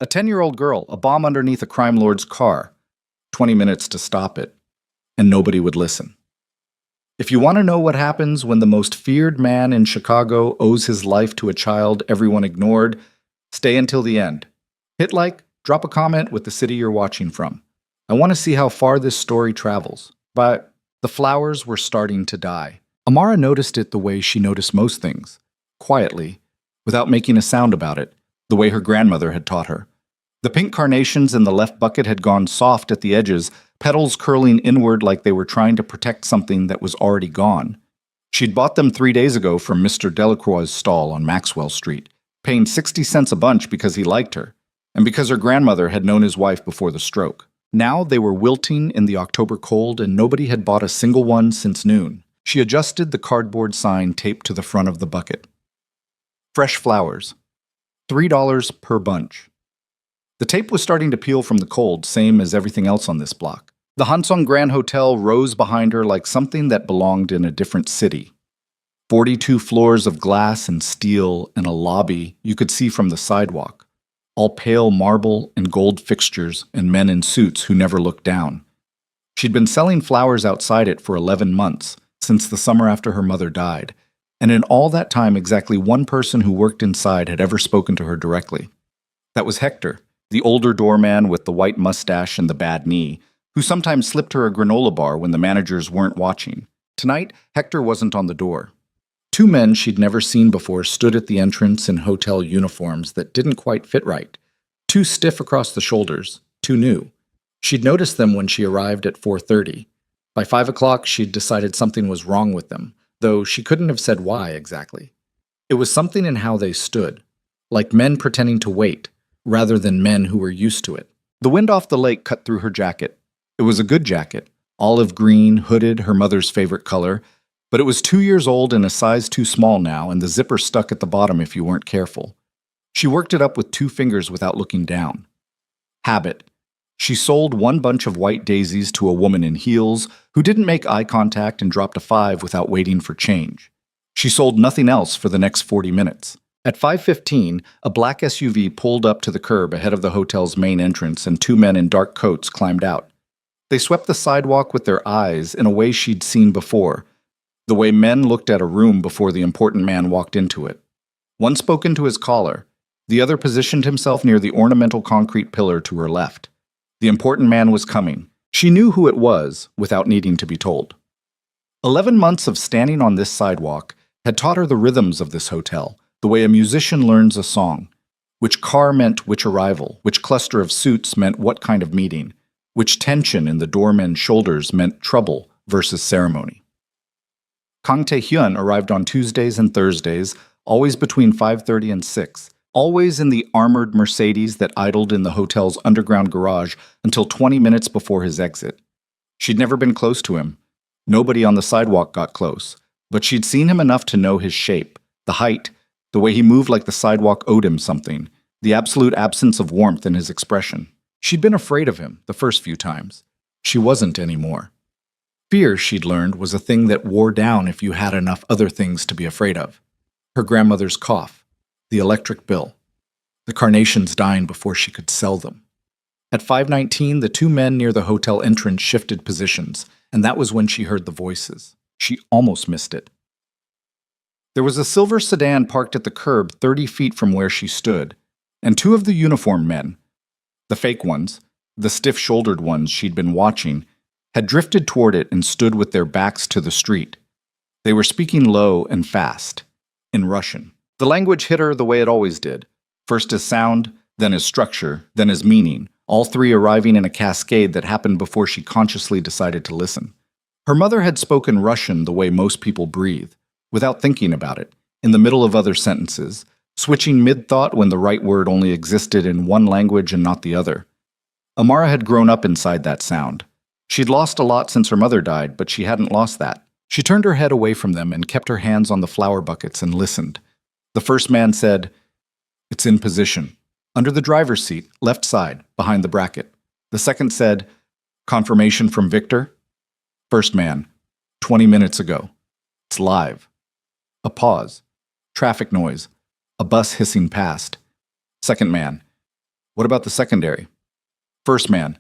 A 10-year-old girl, a bomb underneath a crime lord's car. 20 minutes to stop it, and nobody would listen. If you want to know what happens when the most feared man in Chicago owes his life to a child everyone ignored, stay until the end. Hit like, drop a comment with the city you're watching from. I want to see how far this story travels. But the flowers were starting to die. Amara noticed it the way she noticed most things, quietly, without making a sound about it, the way her grandmother had taught her. The pink carnations in the left bucket had gone soft at the edges, petals curling inward like they were trying to protect something that was already gone. She'd bought them 3 days ago from Mr. Delacroix's stall on Maxwell Street, paying 60 cents a bunch because he liked her, and because her grandmother had known his wife before the stroke. Now they were wilting in the October cold, and nobody had bought a single one since noon. She adjusted the cardboard sign taped to the front of the bucket. Fresh flowers. $3 per bunch. The tape was starting to peel from the cold, same as everything else on this block. The Hansong Grand Hotel rose behind her like something that belonged in a different city. 42 floors of glass and steel and a lobby you could see from the sidewalk. All pale marble and gold fixtures and men in suits who never looked down. She'd been selling flowers outside it for 11 months, since the summer after her mother died, and in all that time exactly one person who worked inside had ever spoken to her directly. That was Hector, the older doorman with the white mustache and the bad knee, who sometimes slipped her a granola bar when the managers weren't watching. Tonight, Hector wasn't on the door. 2 men she'd never seen before stood at the entrance in hotel uniforms that didn't quite fit right. Too stiff across the shoulders, too new. She'd noticed them when she arrived at 4:30. By 5 o'clock, she'd decided something was wrong with them, though she couldn't have said why exactly. It was something in how they stood, like men pretending to wait, rather than men who were used to it. The wind off the lake cut through her jacket. It was a good jacket, olive green, hooded, her mother's favorite color, but it was 2 years old and a size too small now, and the zipper stuck at the bottom if you weren't careful. She worked it up with 2 fingers without looking down. Habit. She sold 1 bunch of white daisies to a woman in heels who didn't make eye contact and dropped a 5 without waiting for change. She sold nothing else for the next 40 minutes. At 5:15, a black SUV pulled up to the curb ahead of the hotel's main entrance and 2 men in dark coats climbed out. They swept the sidewalk with their eyes in a way she'd seen before, the way men looked at a room before the important man walked into it. One spoke into his collar. The other positioned himself near the ornamental concrete pillar to her left. The important man was coming. She knew who it was without needing to be told. 11 months of standing on this sidewalk had taught her the rhythms of this hotel, the way a musician learns a song. Which car meant which arrival, which cluster of suits meant what kind of meeting, which tension in the doormen's shoulders meant trouble versus ceremony. Kang Tae-hyun arrived on Tuesdays and Thursdays, always between 5:30 and 6, always in the armored Mercedes that idled in the hotel's underground garage until 20 minutes before his exit. She'd never been close to him. Nobody on the sidewalk got close, but she'd seen him enough to know his shape, the height, the way he moved like the sidewalk owed him something, the absolute absence of warmth in his expression. She'd been afraid of him the first few times. She wasn't anymore. Fear, she'd learned, was a thing that wore down if you had enough other things to be afraid of. Her grandmother's cough, the electric bill, the carnations dying before she could sell them. At 5:19, the 2 men near the hotel entrance shifted positions, and that was when she heard the voices. She almost missed it. There was a silver sedan parked at the curb 30 feet from where she stood, and 2 of the uniformed men, the fake ones, the stiff-shouldered ones she'd been watching, had drifted toward it and stood with their backs to the street. They were speaking low and fast, in Russian. The language hit her the way it always did, first as sound, then as structure, then as meaning, all 3 arriving in a cascade that happened before she consciously decided to listen. Her mother had spoken Russian the way most people breathe, without thinking about it, in the middle of other sentences, switching mid-thought when the right word only existed in one language and not the other. Amara had grown up inside that sound. She'd lost a lot since her mother died, but she hadn't lost that. She turned her head away from them and kept her hands on the flower buckets and listened. The first man said, "It's in position. Under the driver's seat, left side, behind the bracket." The second said, "Confirmation from Victor?" First man, 20 minutes ago. It's live. A pause. Traffic noise. A bus hissing past. Second man, What about the secondary? First man.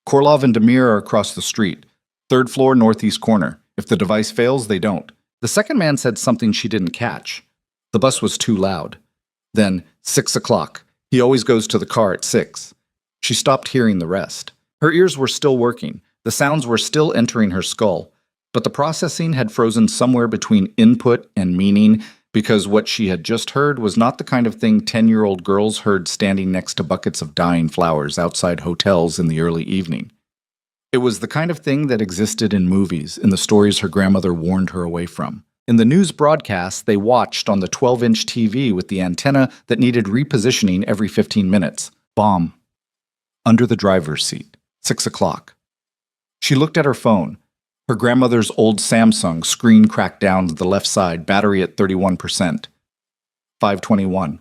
Korlov and Demir are across the street. Third floor, northeast corner. If the device fails, they don't. The second man said something she didn't catch. The bus was too loud. Then, 6 o'clock. He always goes to the car at 6. She stopped hearing the rest. Her ears were still working. The sounds were still entering her skull. But the processing had frozen somewhere between input and meaning, because what she had just heard was not the kind of thing 10-year-old girls heard standing next to buckets of dying flowers outside hotels in the early evening. It was the kind of thing that existed in movies, in the stories her grandmother warned her away from. In the news broadcasts they watched on the 12-inch TV with the antenna that needed repositioning every 15 minutes. Bomb. Under the driver's seat. 6 o'clock. She looked at her phone. Her grandmother's old Samsung, screen cracked down to the left side, battery at 31%. 5:21.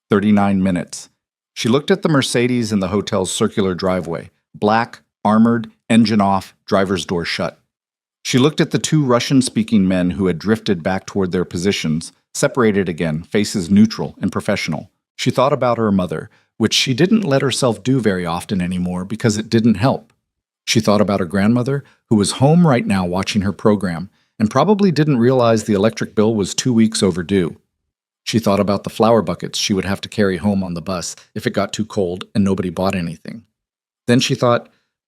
39 minutes. She looked at the Mercedes in the hotel's circular driveway. Black, armored, engine off, driver's door shut. She looked at the two Russian-speaking men who had drifted back toward their positions, separated again, faces neutral and professional. She thought about her mother, which she didn't let herself do very often anymore because it didn't help. She thought about her grandmother, who was home right now watching her program, and probably didn't realize the electric bill was 2 weeks overdue. She thought about the flower buckets she would have to carry home on the bus if it got too cold and nobody bought anything. Then she thought,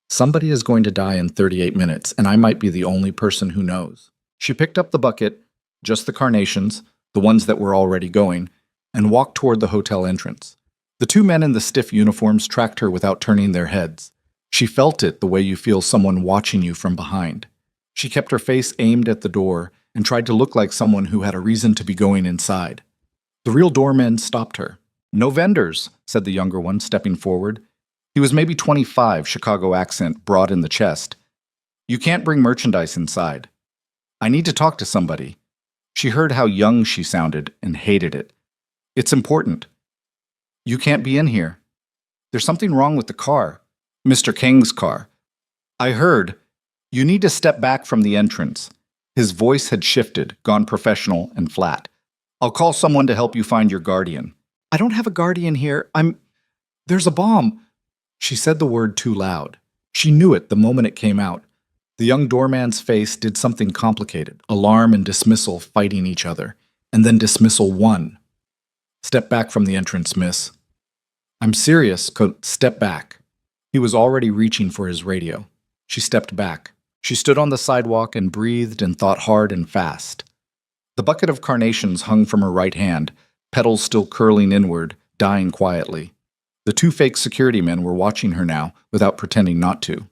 somebody is going to die in 38 minutes, and I might be the only person who knows. She picked up the bucket, just the carnations, the ones that were already going, and walked toward the hotel entrance. The two men in the stiff uniforms tracked her without turning their heads. She felt it the way you feel someone watching you from behind. She kept her face aimed at the door and tried to look like someone who had a reason to be going inside. The real doormen stopped her. "No vendors," said the younger one, stepping forward. He was maybe 25, Chicago accent broad in the chest. "You can't bring merchandise inside. I need to talk to somebody." She heard how young she sounded and hated it. "It's important. You can't be in here. There's something wrong with the car. Mr. King's car. I heard. You need to step back from the entrance." His voice had shifted, gone professional and flat. "I'll call someone to help you find your guardian." "I don't have a guardian here. There's a bomb." She said the word too loud. She knew it the moment it came out. The young doorman's face did something complicated, alarm and dismissal fighting each other, and then dismissal won. "Step back from the entrance, miss." "I'm serious, step back." He was already reaching for his radio. She stepped back. She stood on the sidewalk and breathed and thought hard and fast. The bucket of carnations hung from her right hand, petals still curling inward, dying quietly. The two fake security men were watching her now, without pretending not to.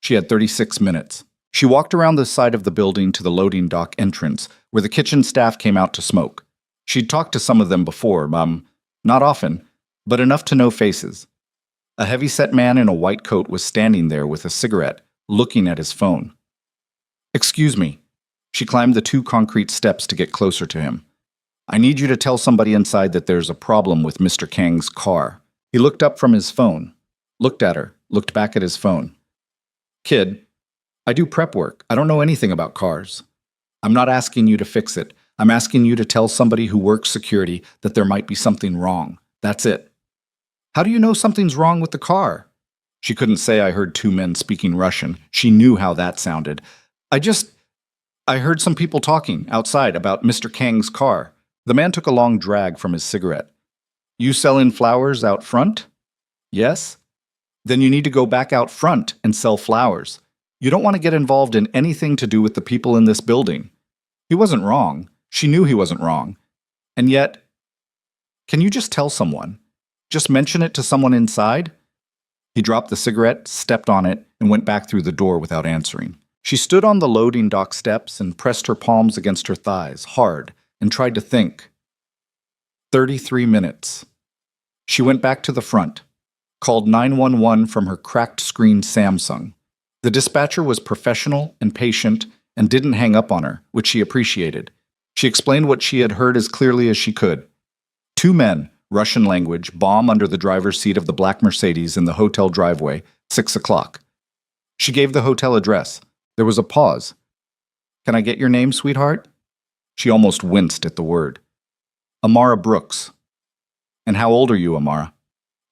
She had 36 minutes. She walked around the side of the building to the loading dock entrance, where the kitchen staff came out to smoke. She'd talked to some of them before, not often, but enough to know faces. A heavy-set man in a white coat was standing there with a cigarette, looking at his phone. "Excuse me." She climbed the 2 concrete steps to get closer to him. "I need you to tell somebody inside that there's a problem with Mr. Kang's car." He looked up from his phone, looked at her, looked back at his phone. "Kid, I do prep work. I don't know anything about cars. I'm not asking you to fix it. I'm asking you to tell somebody who works security that there might be something wrong. That's it." "How do you know something's wrong with the car?" She couldn't say I heard 2 men speaking Russian. She knew how that sounded. I heard some people talking outside about Mr. Kang's car." The man took a long drag from his cigarette. "You selling flowers out front?" "Yes." "Then you need to go back out front and sell flowers. You don't want to get involved in anything to do with the people in this building." He wasn't wrong. She knew he wasn't wrong. And yet, can you just tell someone? Just mention it to someone inside? He dropped the cigarette, stepped on it, and went back through the door without answering. She stood on the loading dock steps and pressed her palms against her thighs, hard, and tried to think. 33 minutes. She went back to the front, called 911 from her cracked screen Samsung. The dispatcher was professional and patient and didn't hang up on her, which she appreciated. She explained what she had heard as clearly as she could. 2 men, Russian language, bomb under the driver's seat of the black Mercedes in the hotel driveway, 6 o'clock. She gave the hotel address. There was a pause. "Can I get your name, sweetheart?" She almost winced at the word. "Amara Brooks." "And how old are you, Amara?"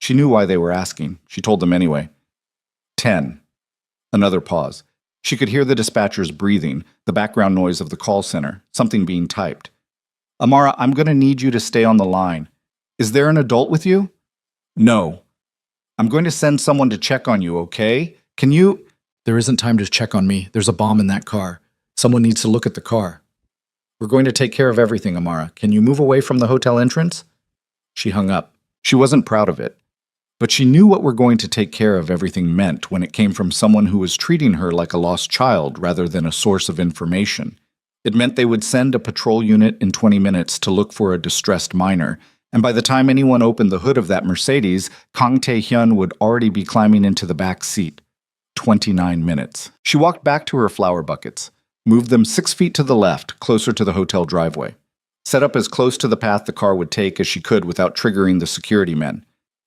She knew why they were asking. She told them anyway. 10. Another pause. She could hear the dispatchers breathing, the background noise of the call center, something being typed. Amara, I'm going to need you to stay on the line. Is there an adult with you? No. I'm going to send someone to check on you, okay? Can you... There isn't time to check on me. There's a bomb in that car. Someone needs to look at the car. We're going to take care of everything, Amara. Can you move away from the hotel entrance? She hung up. She wasn't proud of it. But she knew what we're going to take care of everything meant when it came from someone who was treating her like a lost child rather than a source of information. It meant they would send a patrol unit in 20 minutes to look for a distressed minor, and by the time anyone opened the hood of that Mercedes, Kang Tae-hyun would already be climbing into the back seat. 29 minutes. She walked back to her flower buckets, moved them 6 feet to the left, closer to the hotel driveway, set up as close to the path the car would take as she could without triggering the security men.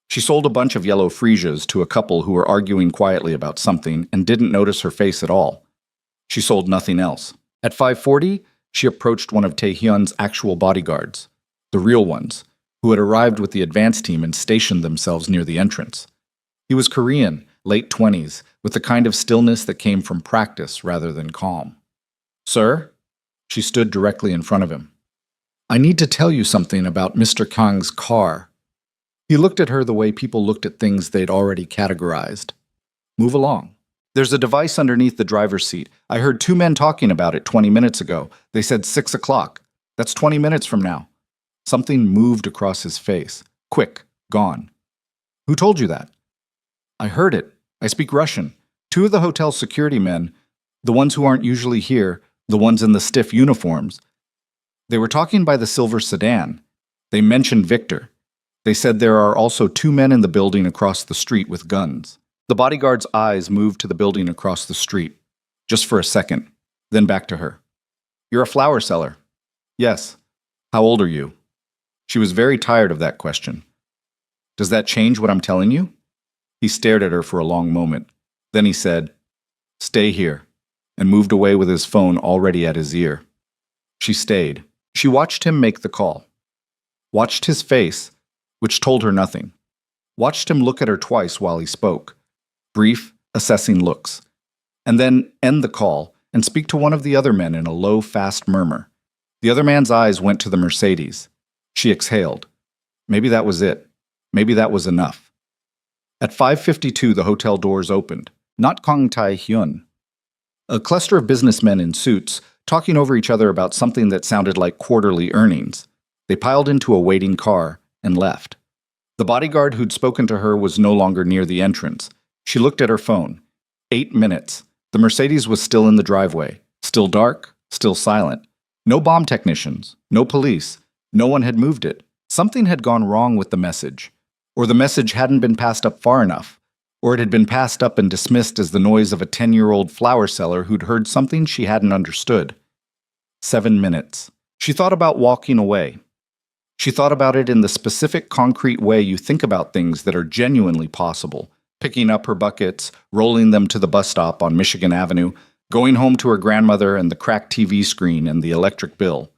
She sold a bunch of yellow freesias to a couple who were arguing quietly about something and didn't notice her face at all. She sold nothing else. At 5:40, she approached one of Tae-hyun's actual bodyguards, the real ones, who had arrived with the advance team and stationed themselves near the entrance. He was Korean, late 20s, with the kind of stillness that came from practice rather than calm. Sir? She stood directly in front of him. I need to tell you something about Mr. Kang's car. He looked at her the way people looked at things they'd already categorized. Move along. There's a device underneath the driver's seat. I heard 2 men talking about it 20 minutes ago. They said 6 o'clock. That's 20 minutes from now. Something moved across his face. Quick, gone. Who told you that? I heard it. I speak Russian. 2 of the hotel security men, the ones who aren't usually here, the ones in the stiff uniforms, they were talking by the silver sedan. They mentioned Victor. They said there are also 2 men in the building across the street with guns. The bodyguard's eyes moved to the building across the street, just for a second, then back to her. You're a flower seller. Yes. How old are you? She was very tired of that question. Does that change what I'm telling you? He stared at her for a long moment. Then he said, Stay here, and moved away with his phone already at his ear. She stayed. She watched him make the call. Watched his face, which told her nothing. Watched him look at her twice while he spoke. Brief, assessing looks. And then end the call and speak to one of the other men in a low, fast murmur. The other man's eyes went to the Mercedes. She exhaled. Maybe that was it. Maybe that was enough. At 5:52, the hotel doors opened. Not Kang Tae-hyun. A cluster of businessmen in suits, talking over each other about something that sounded like quarterly earnings. They piled into a waiting car and left. The bodyguard who'd spoken to her was no longer near the entrance. She looked at her phone. 8 minutes. The Mercedes was still in the driveway. Still dark, still silent. No bomb technicians, no police. No one had moved it. Something had gone wrong with the message. Or the message hadn't been passed up far enough. Or it had been passed up and dismissed as the noise of a 10-year-old flower seller who'd heard something she hadn't understood. 7 minutes. She thought about walking away. She thought about it in the specific, concrete way you think about things that are genuinely possible. Picking up her buckets, rolling them to the bus stop on Michigan Avenue, going home to her grandmother and the cracked TV screen and the electric bill.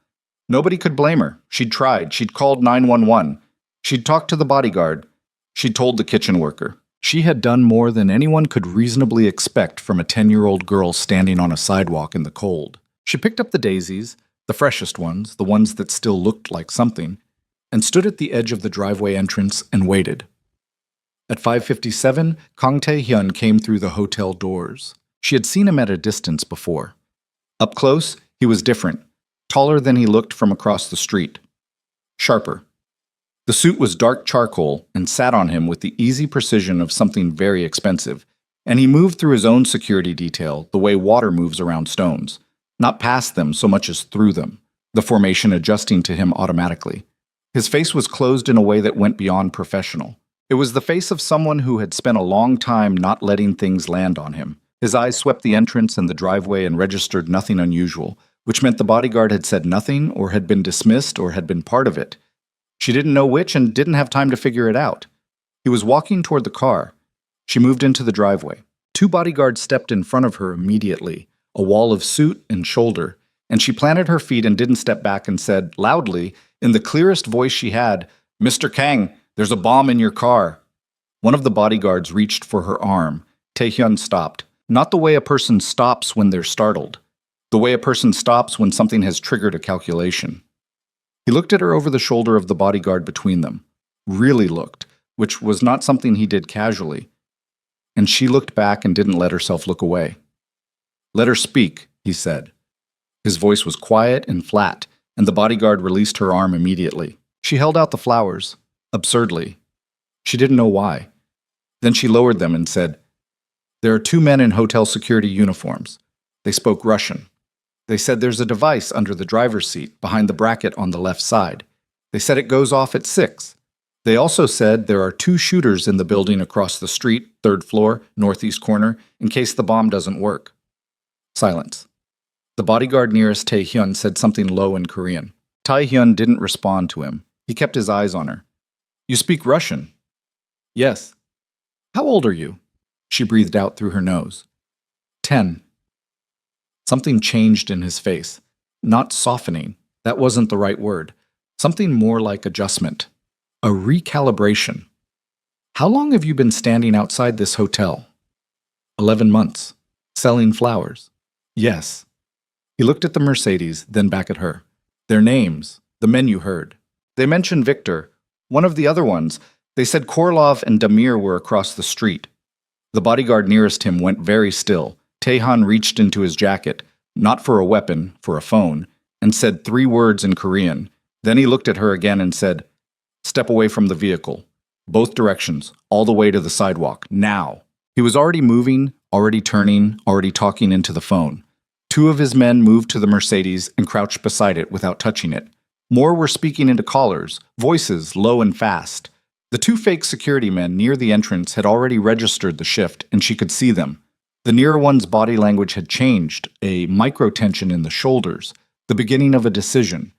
Nobody could blame her. She'd tried. She'd called 911. She'd talked to the bodyguard. She'd told the kitchen worker. She had done more than anyone could reasonably expect from a 10-year-old girl standing on a sidewalk in the cold. She picked up the daisies, the freshest ones, the ones that still looked like something, and stood at the edge of the driveway entrance and waited. At 5:57, Kang Tae-hyun came through the hotel doors. She had seen him at a distance before. Up close, he was different, taller than he looked from across the street. Sharper. The suit was dark charcoal and sat on him with the easy precision of something very expensive, and he moved through his own security detail the way water moves around stones, not past them so much as through them, the formation adjusting to him automatically. His face was closed in a way that went beyond professional. It was the face of someone who had spent a long time not letting things land on him. His eyes swept the entrance and the driveway and registered nothing unusual, which meant the bodyguard had said nothing or had been dismissed or had been part of it. She didn't know which and didn't have time to figure it out. He was walking toward the car. She moved into the driveway. 2 bodyguards stepped in front of her immediately, a wall of suit and shoulder, and she planted her feet and didn't step back and said, loudly, in the clearest voice she had, Mr. Kang, there's a bomb in your car. One of the bodyguards reached for her arm. Taehyun stopped. Not the way a person stops when they're startled. The way a person stops when something has triggered a calculation. He looked at her over the shoulder of the bodyguard between them. Really looked, which was not something he did casually. And she looked back and didn't let herself look away. "Let her speak," he said. His voice was quiet and flat, and the bodyguard released her arm immediately. She held out the flowers, absurdly. She didn't know why. Then she lowered them and said, "There are 2 men in hotel security uniforms. They spoke Russian. They said there's a device under the driver's seat, behind the bracket on the left side. They said it goes off at 6. They also said there are 2 shooters in the building across the street, 3rd floor, northeast corner, in case the bomb doesn't work." Silence. The bodyguard nearest Taehyun said something low in Korean. Taehyun didn't respond to him. He kept his eyes on her. "You speak Russian?" "Yes." "How old are you?" She breathed out through her nose. 10. Something changed in his face. Not softening. That wasn't the right word. Something more like adjustment. A recalibration. "How long have you been standing outside this hotel?" 11 months. "Selling flowers?" "Yes." He looked at the Mercedes, then back at her. "Their names, the men you heard. They mentioned Victor. One of the other ones. They said Korlov and Damir were across the street." The bodyguard nearest him went very still. Taehyun reached into his jacket, not for a weapon, for a phone, and said 3 words in Korean. Then he looked at her again and said, "Step away from the vehicle. Both directions, all the way to the sidewalk, now." He was already moving, already turning, already talking into the phone. 2 of his men moved to the Mercedes and crouched beside it without touching it. More were speaking into collars, voices low and fast. The 2 fake security men near the entrance had already registered the shift, and she could see them. The nearer one's body language had changed, a micro-tension in the shoulders, the beginning of a decision.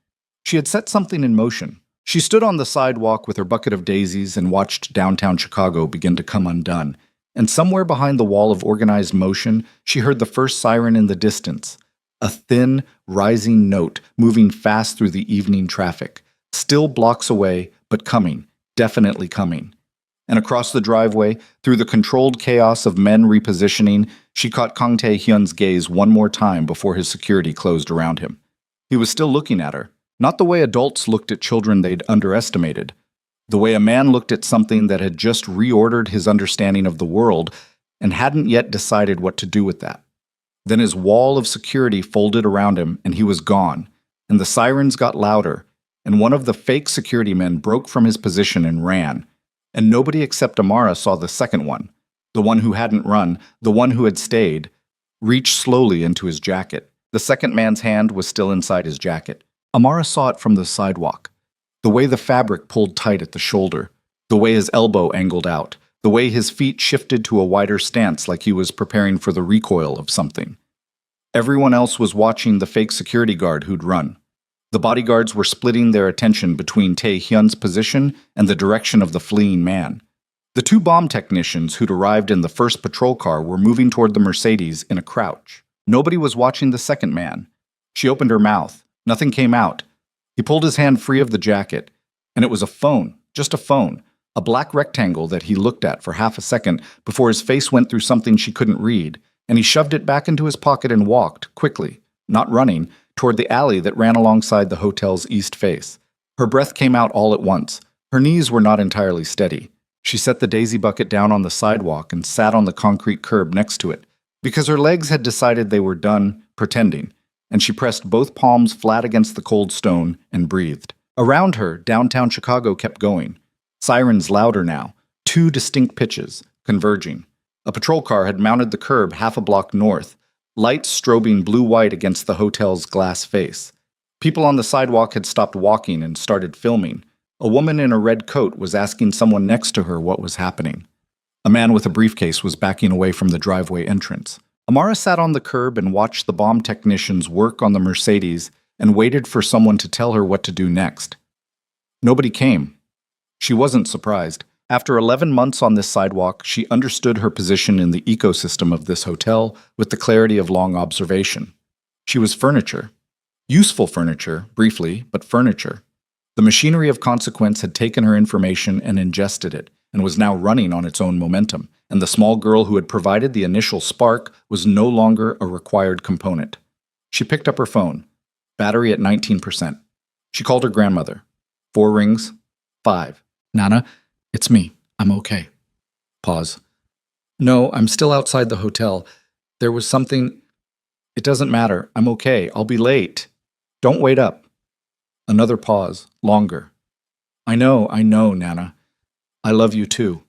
She had set something in motion. She stood on the sidewalk with her bucket of daisies and watched downtown Chicago begin to come undone. And somewhere behind the wall of organized motion, she heard the first siren in the distance. A thin, rising note moving fast through the evening traffic. Still blocks away, but coming, definitely coming. And across the driveway, through the controlled chaos of men repositioning, she caught Kang Tae-hyun's gaze one more time before his security closed around him. He was still looking at her, not the way adults looked at children they'd underestimated, the way a man looked at something that had just reordered his understanding of the world and hadn't yet decided what to do with that. Then his wall of security folded around him and he was gone, and the sirens got louder, and one of the fake security men broke from his position and ran. And nobody except Amara saw the second one, the one who hadn't run, the one who had stayed, reach slowly into his jacket. The second man's hand was still inside his jacket. Amara saw it from the sidewalk. The way the fabric pulled tight at the shoulder, the way his elbow angled out, the way his feet shifted to a wider stance like he was preparing for the recoil of something. Everyone else was watching the fake security guard who'd run. The bodyguards were splitting their attention between Tae-hyun's position and the direction of the fleeing man. The 2 bomb technicians who'd arrived in the first patrol car were moving toward the Mercedes in a crouch. Nobody was watching the second man. She opened her mouth. Nothing came out. He pulled his hand free of the jacket, and it was a phone, just a phone, a black rectangle that he looked at for half a second before his face went through something she couldn't read, and he shoved it back into his pocket and walked, quickly, not running, toward the alley that ran alongside the hotel's east face. Her breath came out all at once. Her knees were not entirely steady. She set the daisy bucket down on the sidewalk and sat on the concrete curb next to it, because her legs had decided they were done pretending, and she pressed both palms flat against the cold stone and breathed. Around her, downtown Chicago kept going. Sirens louder now, 2 distinct pitches, converging. A patrol car had mounted the curb half a block north, lights strobing blue-white against the hotel's glass face. People on the sidewalk had stopped walking and started filming. A woman in a red coat was asking someone next to her what was happening. A man with a briefcase was backing away from the driveway entrance. Amara sat on the curb and watched the bomb technicians work on the Mercedes and waited for someone to tell her what to do next. Nobody came. She wasn't surprised. After 11 months on this sidewalk, she understood her position in the ecosystem of this hotel with the clarity of long observation. She was furniture. Useful furniture, briefly, but furniture. The machinery of consequence had taken her information and ingested it, and was now running on its own momentum, and the small girl who had provided the initial spark was no longer a required component. She picked up her phone. Battery at 19%. She called her grandmother. 4 rings. 5. Nana, it's me. I'm okay. Pause. No, I'm still outside the hotel. There was something... It doesn't matter. I'm okay. I'll be late. Don't wait up. Another pause. Longer. I know, Nana. I love you too.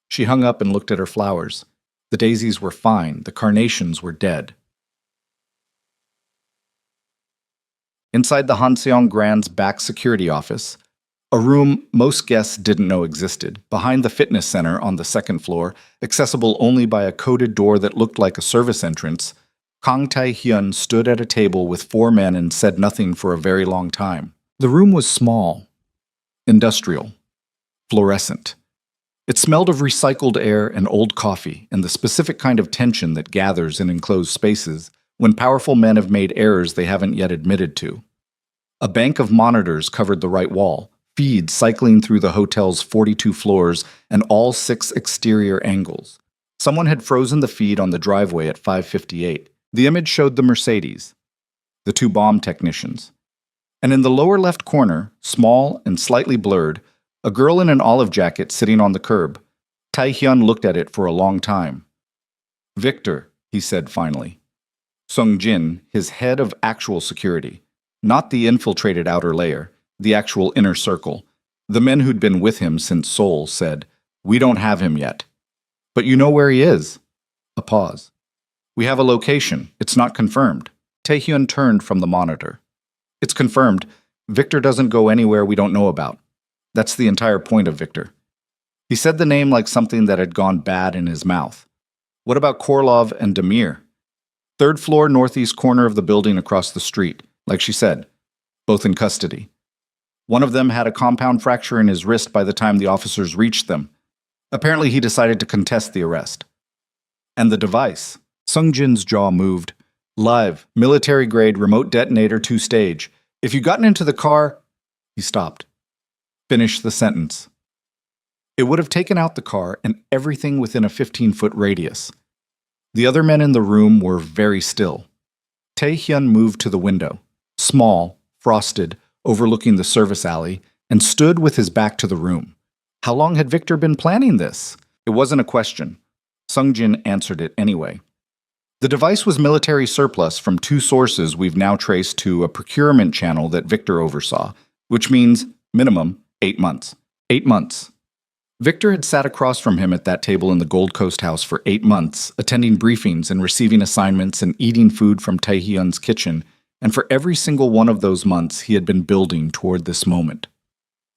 She hung up and looked at her flowers. The daisies were fine. The carnations were dead. Inside the Hanseong Grand's back security office, a room most guests didn't know existed, behind the fitness center on the second floor, accessible only by a coded door that looked like a service entrance, Kang Tae-hyun stood at a table with 4 men and said nothing for a very long time. The room was small, industrial, fluorescent. It smelled of recycled air and old coffee and the specific kind of tension that gathers in enclosed spaces when powerful men have made errors they haven't yet admitted to. A bank of monitors covered the right wall, feeds cycling through the hotel's 42 floors and all 6 exterior angles. Someone had frozen the feed on the driveway at 5:58. The image showed the Mercedes, the 2 bomb technicians. And in the lower left corner, small and slightly blurred, a girl in an olive jacket sitting on the curb. Tae-hyun looked at it for a long time. Victor, he said finally. Sung-jin, his head of actual security, not the infiltrated outer layer, the actual inner circle. The men who'd been with him since Seoul said, "We don't have him yet." "But you know where he is." A pause. "We have a location. It's not confirmed." Tae-hyun turned from the monitor. "It's confirmed. Victor doesn't go anywhere we don't know about. That's the entire point of Victor." He said the name like something that had gone bad in his mouth. "What about Korlov and Demir?" "3rd floor northeast corner of the building across the street, like she said. Both in custody. One of them had a compound fracture in his wrist by the time the officers reached them. Apparently he decided to contest the arrest." "And the device?" Sung-jin's jaw moved. "Live, military-grade remote detonator 2-stage. If you'd gotten into the car..." He stopped. Finish the sentence. "It would have taken out the car and everything within a 15-foot radius." The other men in the room were very still. Tae-hyun moved to the window, small, frosted, overlooking the service alley, and stood with his back to the room. How long had Victor been planning this? It wasn't a question. Sung-jin answered it anyway. "The device was military surplus from 2 sources we've now traced to a procurement channel that Victor oversaw, which means, minimum, 8 months. 8 months. Victor had sat across from him at that table in the Gold Coast house for 8 months, attending briefings and receiving assignments and eating food from Tae-hyun's kitchen, and for every single one of those months he had been building toward this moment.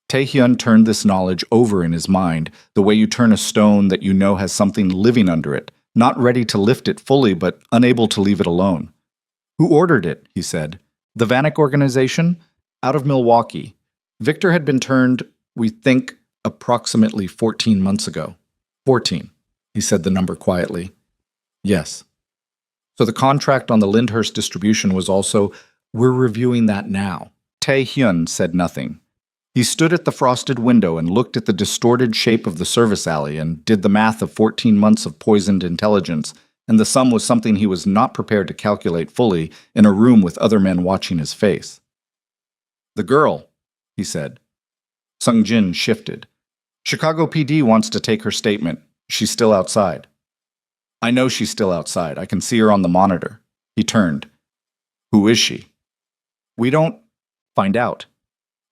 Tae-hyun turned this knowledge over in his mind, the way you turn a stone that you know has something living under it, not ready to lift it fully but unable to leave it alone. "Who ordered it?" he said. "The Vanek organization? Out of Milwaukee. Victor had been turned, we think, approximately 14 months ago." 14, he said the number quietly. "Yes." "So the contract on the Lyndhurst distribution was also, we're reviewing that now." Tae-hyun said nothing. He stood at the frosted window and looked at the distorted shape of the service alley and did the math of 14 months of poisoned intelligence, and the sum was something he was not prepared to calculate fully in a room with other men watching his face. "The girl," he said. Sung-jin shifted. "Chicago PD wants to take her statement. She's still outside." "I know she's still outside. I can see her on the monitor." He turned. "Who is she?" "We don't find out.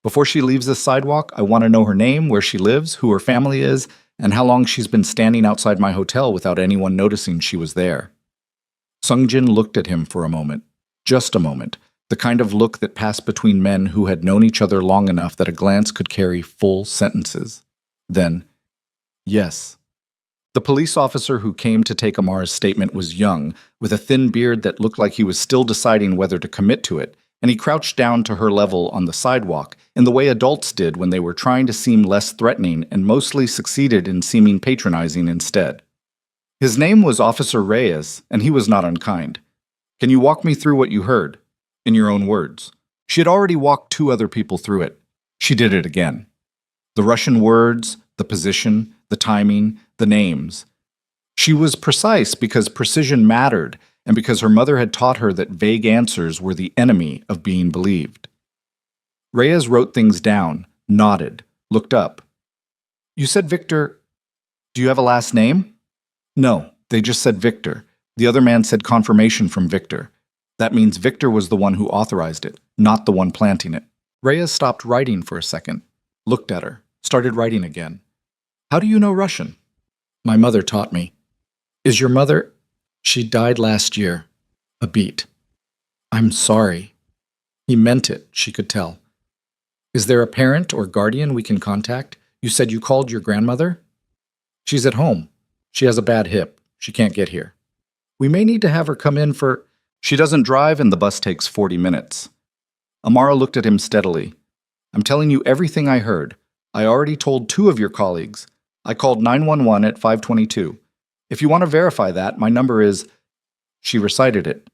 Before she leaves the sidewalk, I want to know her name, where she lives, who her family is, and how long she's been standing outside my hotel without anyone noticing she was there." Sung-jin looked at him for a moment. Just a moment. The kind of look that passed between men who had known each other long enough that a glance could carry full sentences. Then, "Yes." The police officer who came to take Amara's statement was young, with a thin beard that looked like he was still deciding whether to commit to it, and he crouched down to her level on the sidewalk in the way adults did when they were trying to seem less threatening and mostly succeeded in seeming patronizing instead. His name was Officer Reyes, and he was not unkind. "Can you walk me through what you heard? In your own words." She had already walked 2 other people through it. She did it again. The Russian words, the position, the timing, the names. She was precise because precision mattered and because her mother had taught her that vague answers were the enemy of being believed. Reyes wrote things down, nodded, looked up. You said Victor. Do you have a last name? No, they just said Victor. The other man said confirmation from Victor. That means Victor was the one who authorized it, not the one planting it. Reyes stopped writing for a second, looked at her, started writing again. How do you know Russian? My mother taught me. Is your mother? She died last year. A beat. I'm sorry. He meant it, she could tell. Is there a parent or guardian we can contact? You said you called your grandmother? She's at home. She has a bad hip. She can't get here. We may need to have her come in for... She doesn't drive and the bus takes 40 minutes. Amara looked at him steadily. I'm telling you everything I heard. I already told 2 of your colleagues. I called 911 at 522. If you want to verify that, my number is... She recited it.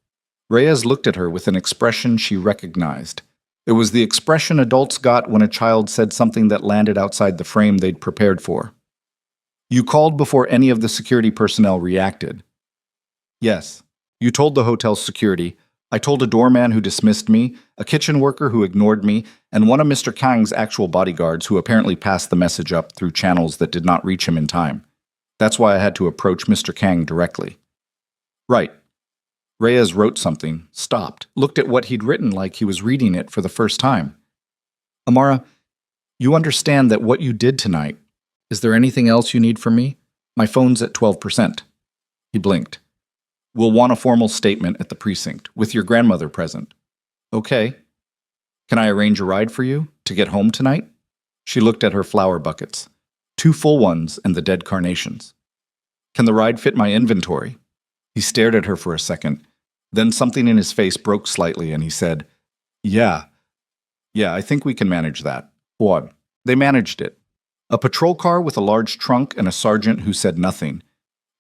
Reyes looked at her with an expression she recognized. It was the expression adults got when a child said something that landed outside the frame they'd prepared for. You called before any of the security personnel reacted. Yes. You told the hotel's security. I told a doorman who dismissed me, a kitchen worker who ignored me, and one of Mr. Kang's actual bodyguards who apparently passed the message up through channels that did not reach him in time. That's why I had to approach Mr. Kang directly. Right. Reyes wrote something, stopped, looked at what he'd written like he was reading it for the first time. Amara, you understand that what you did tonight. Is there anything else you need from me? My phone's at 12%. He blinked. We'll want a formal statement at the precinct, with your grandmother present. Okay. Can I arrange a ride for you to get home tonight? She looked at her flower buckets, 2 full ones and the dead carnations. Can the ride fit my inventory? He stared at her for a second. Then something in his face broke slightly and he said, Yeah, I think we can manage that. What? They managed it. A patrol car with a large trunk and a sergeant who said nothing.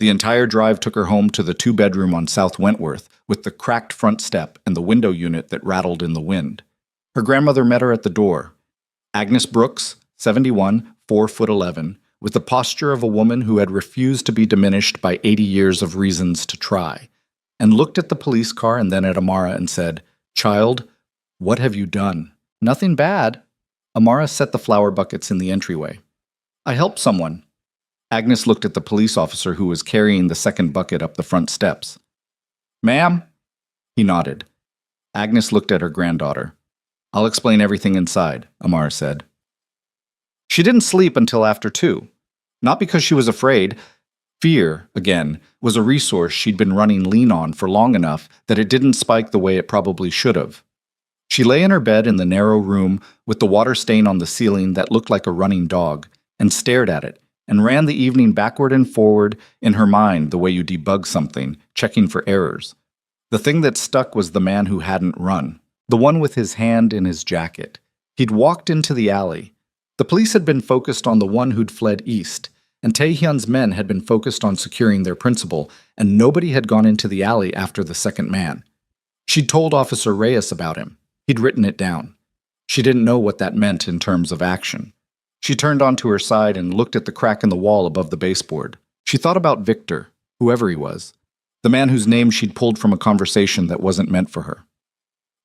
The entire drive took her home to the 2-bedroom on South Wentworth with the cracked front step and the window unit that rattled in the wind. Her grandmother met her at the door. Agnes Brooks, 71, 4'11", with the posture of a woman who had refused to be diminished by 80 years of reasons to try, and looked at the police car and then at Amara and said, Child, what have you done? Nothing bad. Amara set the flower buckets in the entryway. I helped someone. Agnes looked at the police officer who was carrying the second bucket up the front steps. Ma'am? He nodded. Agnes looked at her granddaughter. I'll explain everything inside, Amara said. She didn't sleep until after 2. Not because she was afraid. Fear, again, was a resource she'd been running lean on for long enough that it didn't spike the way it probably should have. She lay in her bed in the narrow room with the water stain on the ceiling that looked like a running dog and stared at it and ran the evening backward and forward in her mind the way you debug something, checking for errors. The thing that stuck was the man who hadn't run, the one with his hand in his jacket. He'd walked into the alley. The police had been focused on the one who'd fled east, and Taehyun's men had been focused on securing their principal, and nobody had gone into the alley after the second man. She'd told Officer Reyes about him. He'd written it down. She didn't know what that meant in terms of action. She turned onto her side and looked at the crack in the wall above the baseboard. She thought about Victor, whoever he was, the man whose name she'd pulled from a conversation that wasn't meant for her.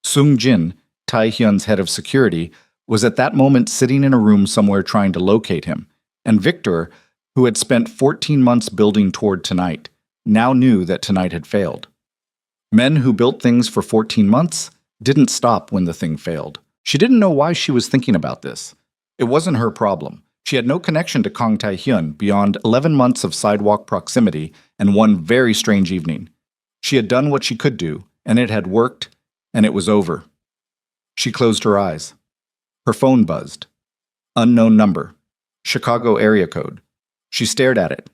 Sung Jin, Taehyun's head of security, was at that moment sitting in a room somewhere trying to locate him, and Victor, who had spent 14 months building toward tonight, now knew that tonight had failed. Men who built things for 14 months didn't stop when the thing failed. She didn't know why she was thinking about this. It wasn't her problem. She had no connection to Kang Taehyun beyond 11 months of sidewalk proximity and one very strange evening. She had done what she could do, and it had worked, and it was over. She closed her eyes. Her phone buzzed. Unknown number. Chicago area code. She stared at it.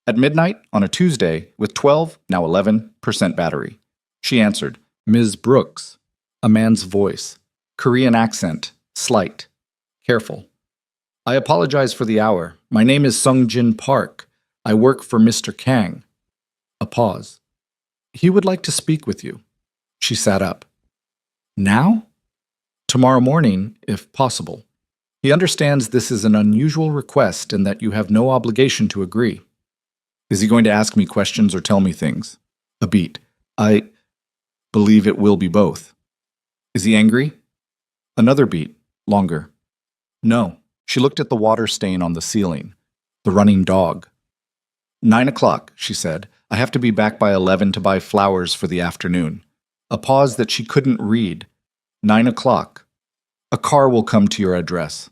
At midnight on a Tuesday with 12, now 11% battery. She answered, Ms. Brooks. A man's voice. Korean accent. Slight. Careful. I apologize for the hour. My name is Sung-Jin Park. I work for Mr. Kang. A pause. He would like to speak with you. She sat up. Now? Tomorrow morning, if possible. He understands this is an unusual request and that you have no obligation to agree. Is he going to ask me questions or tell me things? A beat. I believe it will be both. Is he angry? Another beat. Longer. No. She looked at the water stain on the ceiling. The running dog. 9 o'clock, she said. I have to be back by 11 to buy flowers for the afternoon. A pause that she couldn't read. 9 o'clock. A car will come to your address.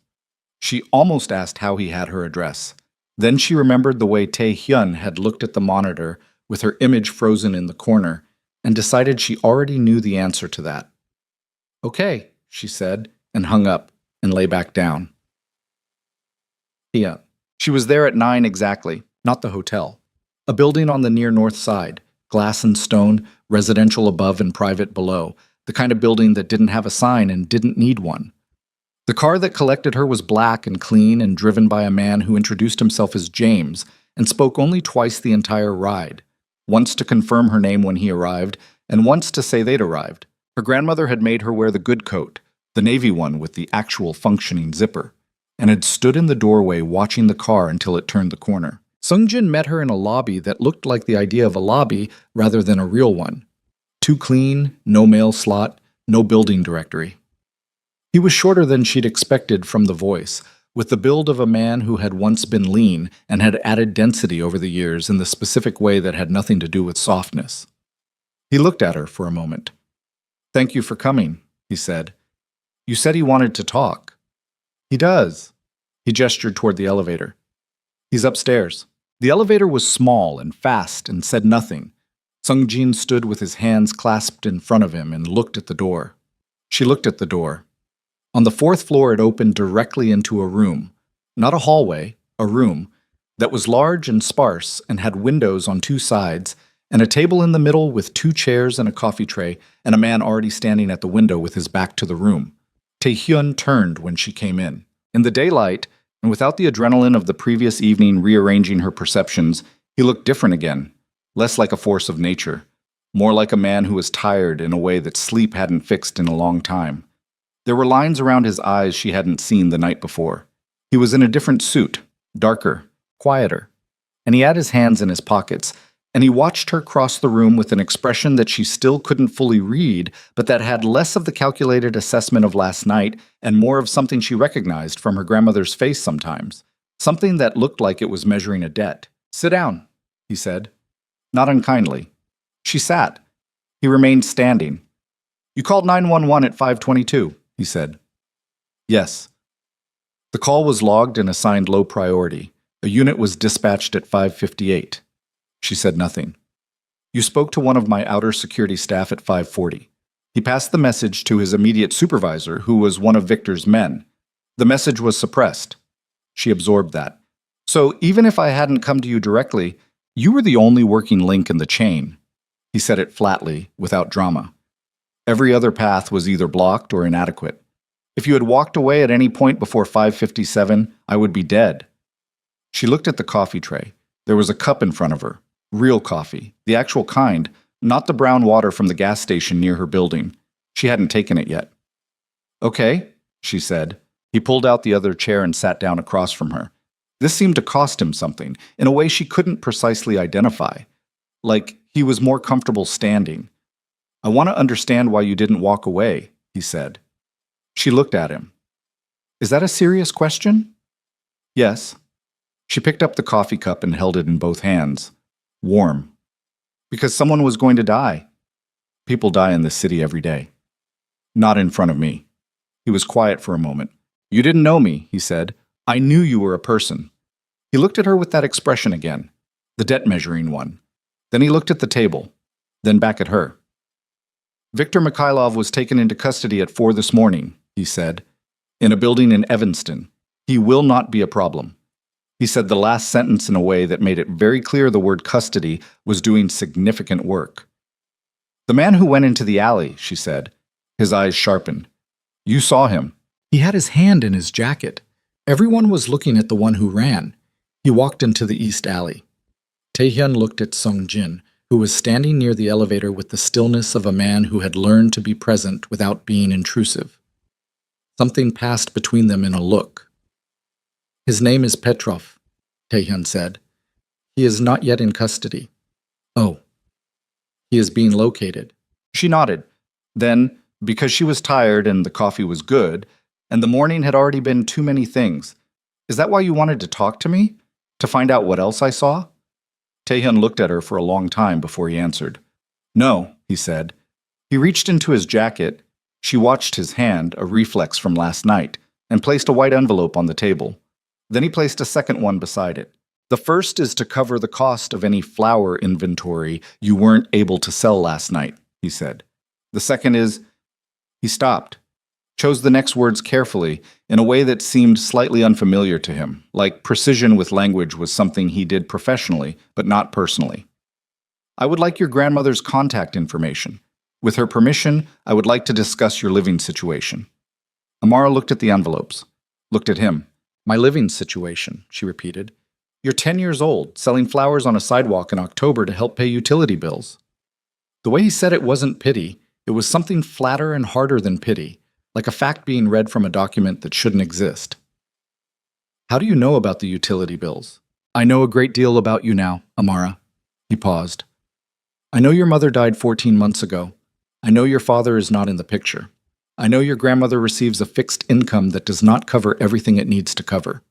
She almost asked how he had her address. Then she remembered the way Tae-hyun had looked at the monitor with her image frozen in the corner and decided she already knew the answer to that. Okay, she said, and hung up and lay back down. Yeah. She was there at 9 exactly, not the hotel. A building on the near north side, glass and stone, residential above and private below, the kind of building that didn't have a sign and didn't need one. The car that collected her was black and clean and driven by a man who introduced himself as James and spoke only twice the entire ride, once to confirm her name when he arrived and once to say they'd arrived. Her grandmother had made her wear the good coat, the navy one with the actual functioning zipper, and had stood in the doorway watching the car until it turned the corner. Sungjin met her in a lobby that looked like the idea of a lobby rather than a real one. Too clean, no mail slot, no building directory. He was shorter than she'd expected from the voice, with the build of a man who had once been lean and had added density over the years in the specific way that had nothing to do with softness. He looked at her for a moment. "Thank you for coming," he said. "You said he wanted to talk." "He does." He gestured toward the elevator. "He's upstairs." The elevator was small and fast and said nothing. Sungjin stood with his hands clasped in front of him and looked at the door. She looked at the door. On the 4th floor it opened directly into a room. Not a hallway, a room, that was large and sparse and had windows on 2 sides, and a table in the middle with 2 chairs and a coffee tray, and a man already standing at the window with his back to the room. Tae-hyun turned when she came in. In the daylight, and without the adrenaline of the previous evening rearranging her perceptions, he looked different again, less like a force of nature, more like a man who was tired in a way that sleep hadn't fixed in a long time. There were lines around his eyes she hadn't seen the night before. He was in a different suit, darker, quieter, and he had his hands in his pockets, and he watched her cross the room with an expression that she still couldn't fully read, but that had less of the calculated assessment of last night and more of something she recognized from her grandmother's face sometimes, something that looked like it was measuring a debt. "Sit down," he said, not unkindly. She sat. He remained standing. "You called 911 at 5:22, he said. "Yes." The call was logged and assigned low priority. A unit was dispatched at 5:58. She said nothing. "You spoke to one of my outer security staff at 5:40. He passed the message to his immediate supervisor, who was one of Victor's men. The message was suppressed." She absorbed that. "So even if I hadn't come to you directly, you were the only working link in the chain." He said it flatly, without drama. "Every other path was either blocked or inadequate. If you had walked away at any point before 5:57, I would be dead." She looked at the coffee tray. There was a cup in front of her. Real coffee, the actual kind, not the brown water from the gas station near her building. She hadn't taken it yet. "Okay," she said. He pulled out the other chair and sat down across from her. This seemed to cost him something, in a way she couldn't precisely identify. Like he was more comfortable standing. "I want to understand why you didn't walk away," he said. She looked at him. "Is that a serious question?" "Yes." She picked up the coffee cup and held it in both hands. Warm. "Because someone was going to die." "People die in this city every day." "Not in front of me." He was quiet for a moment. "You didn't know me," he said. "I knew you were a person." He looked at her with that expression again, the debt measuring one. Then he looked at the table, then back at her. "Viktor Mikhailov was taken into custody at 4 this morning," he said, "in a building in Evanston. He will not be a problem." He said the last sentence in a way that made it very clear the word custody was doing significant work. "The man who went into the alley," she said. His eyes sharpened. "You saw him." He had his hand in his jacket. Everyone was looking at the one who ran. He walked into the east alley. Tae-hyun looked at Sungjin, who was standing near the elevator with the stillness of a man who had learned to be present without being intrusive. Something passed between them in a look. His name is Petrov, Taehyun said. He is not yet in custody. Oh. He is being located. She nodded. Then, because she was tired and the coffee was good, and the morning had already been too many things, is that why you wanted to talk to me? To find out what else I saw? Taehyun looked at her for a long time before he answered. No, he said. He reached into his jacket. She watched his hand, a reflex from last night, and placed a white envelope on the table. Then he placed a second one beside it. The first is to cover the cost of any flower inventory you weren't able to sell last night, he said. The second is... He stopped, chose the next words carefully in a way that seemed slightly unfamiliar to him, like precision with language was something he did professionally, but not personally. I would like your grandmother's contact information. With her permission, I would like to discuss your living situation. Amara looked at the envelopes, looked at him. My living situation, she repeated. You're 10 years old, selling flowers on a sidewalk in October to help pay utility bills. The way he said it wasn't pity, it was something flatter and harder than pity, like a fact being read from a document that shouldn't exist. How do you know about the utility bills? I know a great deal about you now, Amara. He paused. I know your mother died 14 months ago. I know your father is not in the picture. I know your grandmother receives a fixed income that does not cover everything it needs to cover.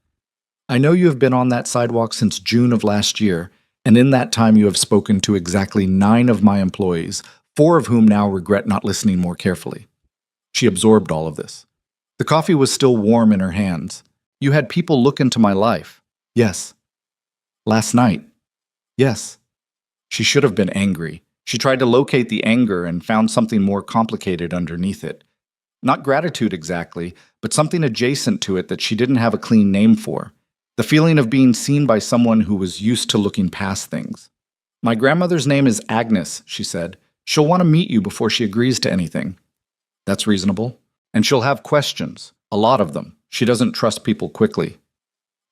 I know you have been on that sidewalk since June of last year, and in that time you have spoken to exactly 9 of my employees, 4 of whom now regret not listening more carefully. She absorbed all of this. The coffee was still warm in her hands. You had people look into my life. Yes. Last night. Yes. She should have been angry. She tried to locate the anger and found something more complicated underneath it. Not gratitude exactly, but something adjacent to it that she didn't have a clean name for. The feeling of being seen by someone who was used to looking past things. My grandmother's name is Agnes, she said. She'll want to meet you before she agrees to anything. That's reasonable. And she'll have questions, a lot of them. She doesn't trust people quickly.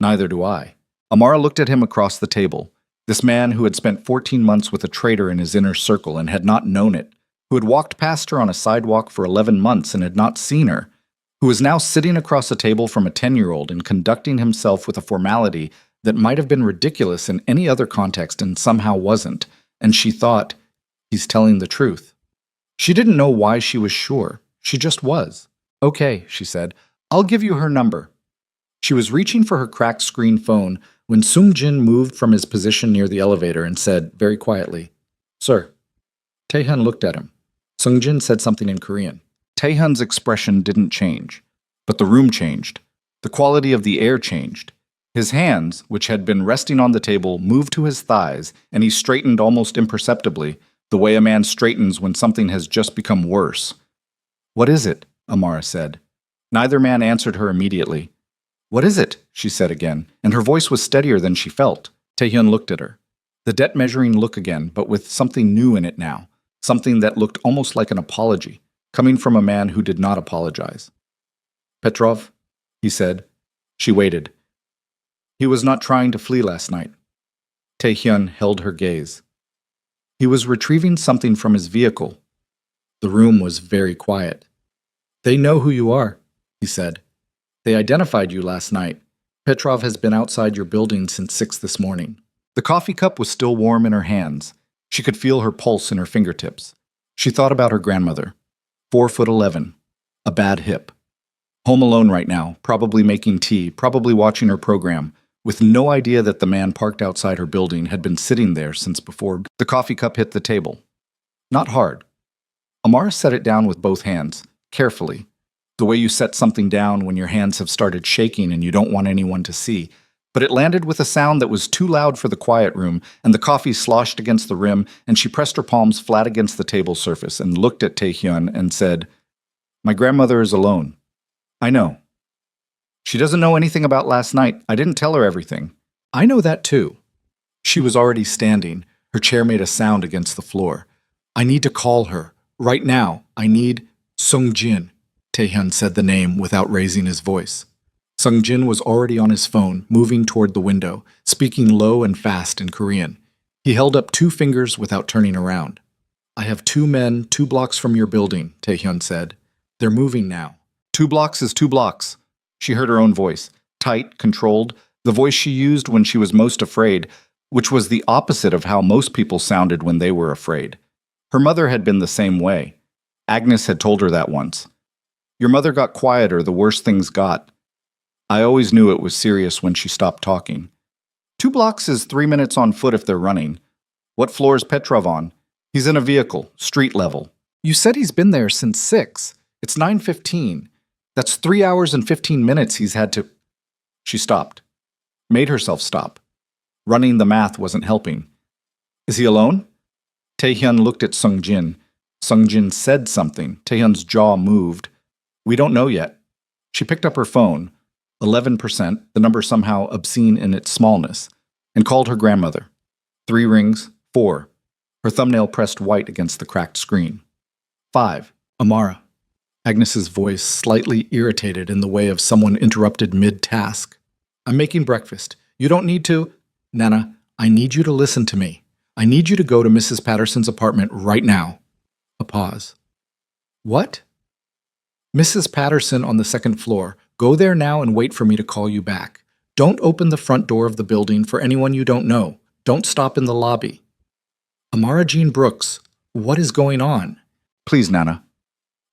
Neither do I. Amara looked at him across the table. This man who had spent 14 months with a traitor in his inner circle and had not known it, who had walked past her on a sidewalk for 11 months and had not seen her, who was now sitting across a table from a 10-year-old and conducting himself with a formality that might have been ridiculous in any other context and somehow wasn't, and she thought, he's telling the truth. She didn't know why she was sure. She just was. Okay, she said, I'll give you her number. She was reaching for her cracked screen phone when Sung-jin moved from his position near the elevator and said, very quietly, Sir. Taehyun looked at him. Sung-jin said something in Korean. Taehyun's expression didn't change, but the room changed. The quality of the air changed. His hands, which had been resting on the table, moved to his thighs, and he straightened almost imperceptibly, the way a man straightens when something has just become worse. What is it? Amara said. Neither man answered her immediately. What is it? She said again, and her voice was steadier than she felt. Taehyun looked at her. The debt-measuring look again, but with something new in it now, something that looked almost like an apology, coming from a man who did not apologize. Petrov, he said. She waited. He was not trying to flee last night. Taehyun held her gaze. He was retrieving something from his vehicle. The room was very quiet. They know who you are, he said. They identified you last night. Petrov has been outside your building since 6 this morning. The coffee cup was still warm in her hands. She could feel her pulse in her fingertips. She thought about her grandmother. 4'11", a bad hip. Home alone right now, probably making tea, probably watching her program, with no idea that the man parked outside her building had been sitting there since before the coffee cup hit the table. Not hard. Amara set it down with both hands, carefully. The way you set something down when your hands have started shaking and you don't want anyone to see. But it landed with a sound that was too loud for the quiet room, and the coffee sloshed against the rim, and she pressed her palms flat against the table surface and looked at Taehyun and said, My grandmother is alone. I know. She doesn't know anything about last night. I didn't tell her everything. I know that too. She was already standing. Her chair made a sound against the floor. I need to call her. Right now. I need Sung-jin. Taehyun said the name without raising his voice. Sung-jin was already on his phone, moving toward the window, speaking low and fast in Korean. He held up 2 fingers without turning around. I have 2 men 2 blocks from your building, Taehyun said. They're moving now. 2 blocks is 2 blocks. She heard her own voice. tight, controlled, the voice she used when she was most afraid, which was the opposite of how most people sounded when they were afraid. Her mother had been the same way. Agnes had told her that once. Your mother got quieter the worse things got. I always knew it was serious when she stopped talking. 2 blocks is 3 minutes on foot if they're running. What floor is Petrov on? He's in a vehicle, street level. You said he's been there since 6. It's 9:15. That's 3 hours and 15 minutes he's had to... She stopped. Made herself stop. Running the math wasn't helping. Is he alone? Taehyun looked at Sungjin. Sungjin said something. Taehyun's jaw moved. We don't know yet. She picked up her phone, 11%, the number somehow obscene in its smallness, and called her grandmother. 3 rings, 4. Her thumbnail pressed white against the cracked screen. 5. Amara. Agnes's voice slightly irritated in the way of someone interrupted mid-task. I'm making breakfast. You don't need to... Nana, I need you to listen to me. I need you to go to Mrs. Patterson's apartment right now. A pause. What? Mrs. Patterson on the 2nd floor. Go there now and wait for me to call you back. Don't open the front door of the building for anyone you don't know. Don't stop in the lobby. Amara Jean Brooks, what is going on? Please, Nana.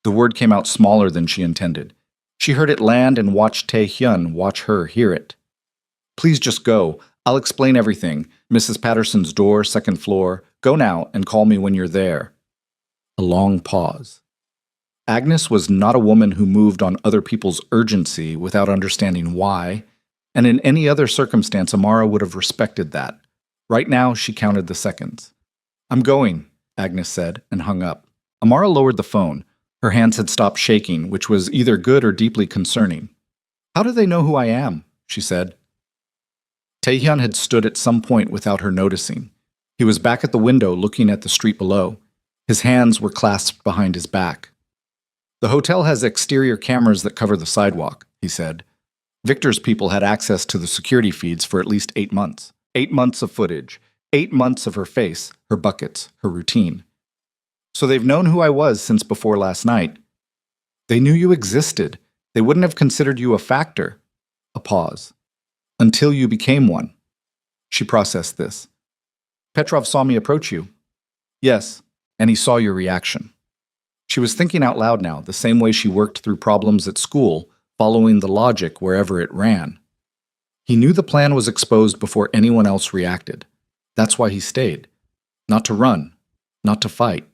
The word came out smaller than she intended. She heard it land and watched Taehyun watch her hear it. Please just go. I'll explain everything. Mrs. Patterson's door, 2nd floor. Go now and call me when you're there. A long pause. Agnes was not a woman who moved on other people's urgency without understanding why, and in any other circumstance Amara would have respected that. Right now, she counted the seconds. I'm going, Agnes said, and hung up. Amara lowered the phone. Her hands had stopped shaking, which was either good or deeply concerning. How do they know who I am? She said. Taehyun had stood at some point without her noticing. He was back at the window looking at the street below. His hands were clasped behind his back. The hotel has exterior cameras that cover the sidewalk, he said. Victor's people had access to the security feeds for at least 8 months. 8 months of footage. 8 months of her face, her buckets, her routine. So they've known who I was since before last night. They knew you existed. They wouldn't have considered you a factor. A pause. Until you became one. She processed this. Petrov saw me approach you. Yes, and he saw your reaction. She was thinking out loud now, the same way she worked through problems at school, following the logic wherever it ran. He knew the plan was exposed before anyone else reacted. That's why he stayed. Not to run, not to fight,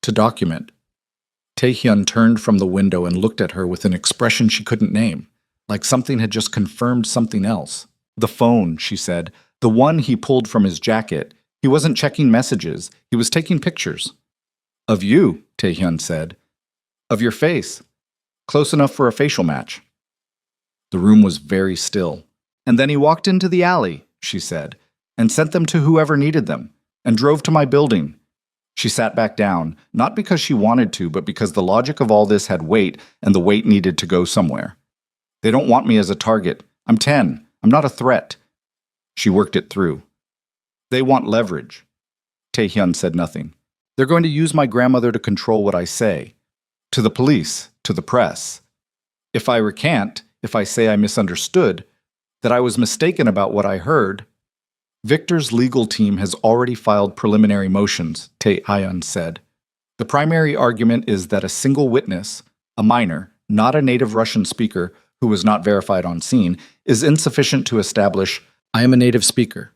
to document. Taehyun turned from the window and looked at her with an expression she couldn't name, like something had just confirmed something else. The phone, she said, the one he pulled from his jacket. He wasn't checking messages, he was taking pictures. Of you, Taehyun said. Of your face. Close enough for a facial match. The room was very still. And then he walked into the alley, she said, and sent them to whoever needed them, and drove to my building. She sat back down, not because she wanted to, but because the logic of all this had weight, and the weight needed to go somewhere. They don't want me as a target. I'm 10. I'm not a threat. She worked it through. They want leverage. Taehyun said nothing. They're going to use my grandmother to control what I say. To the police, to the press. If I recant, if I say I misunderstood, that I was mistaken about what I heard, Victor's legal team has already filed preliminary motions, Taehyun said. The primary argument is that a single witness, a minor, not a native Russian speaker who was not verified on scene, is insufficient to establish, I am a native speaker.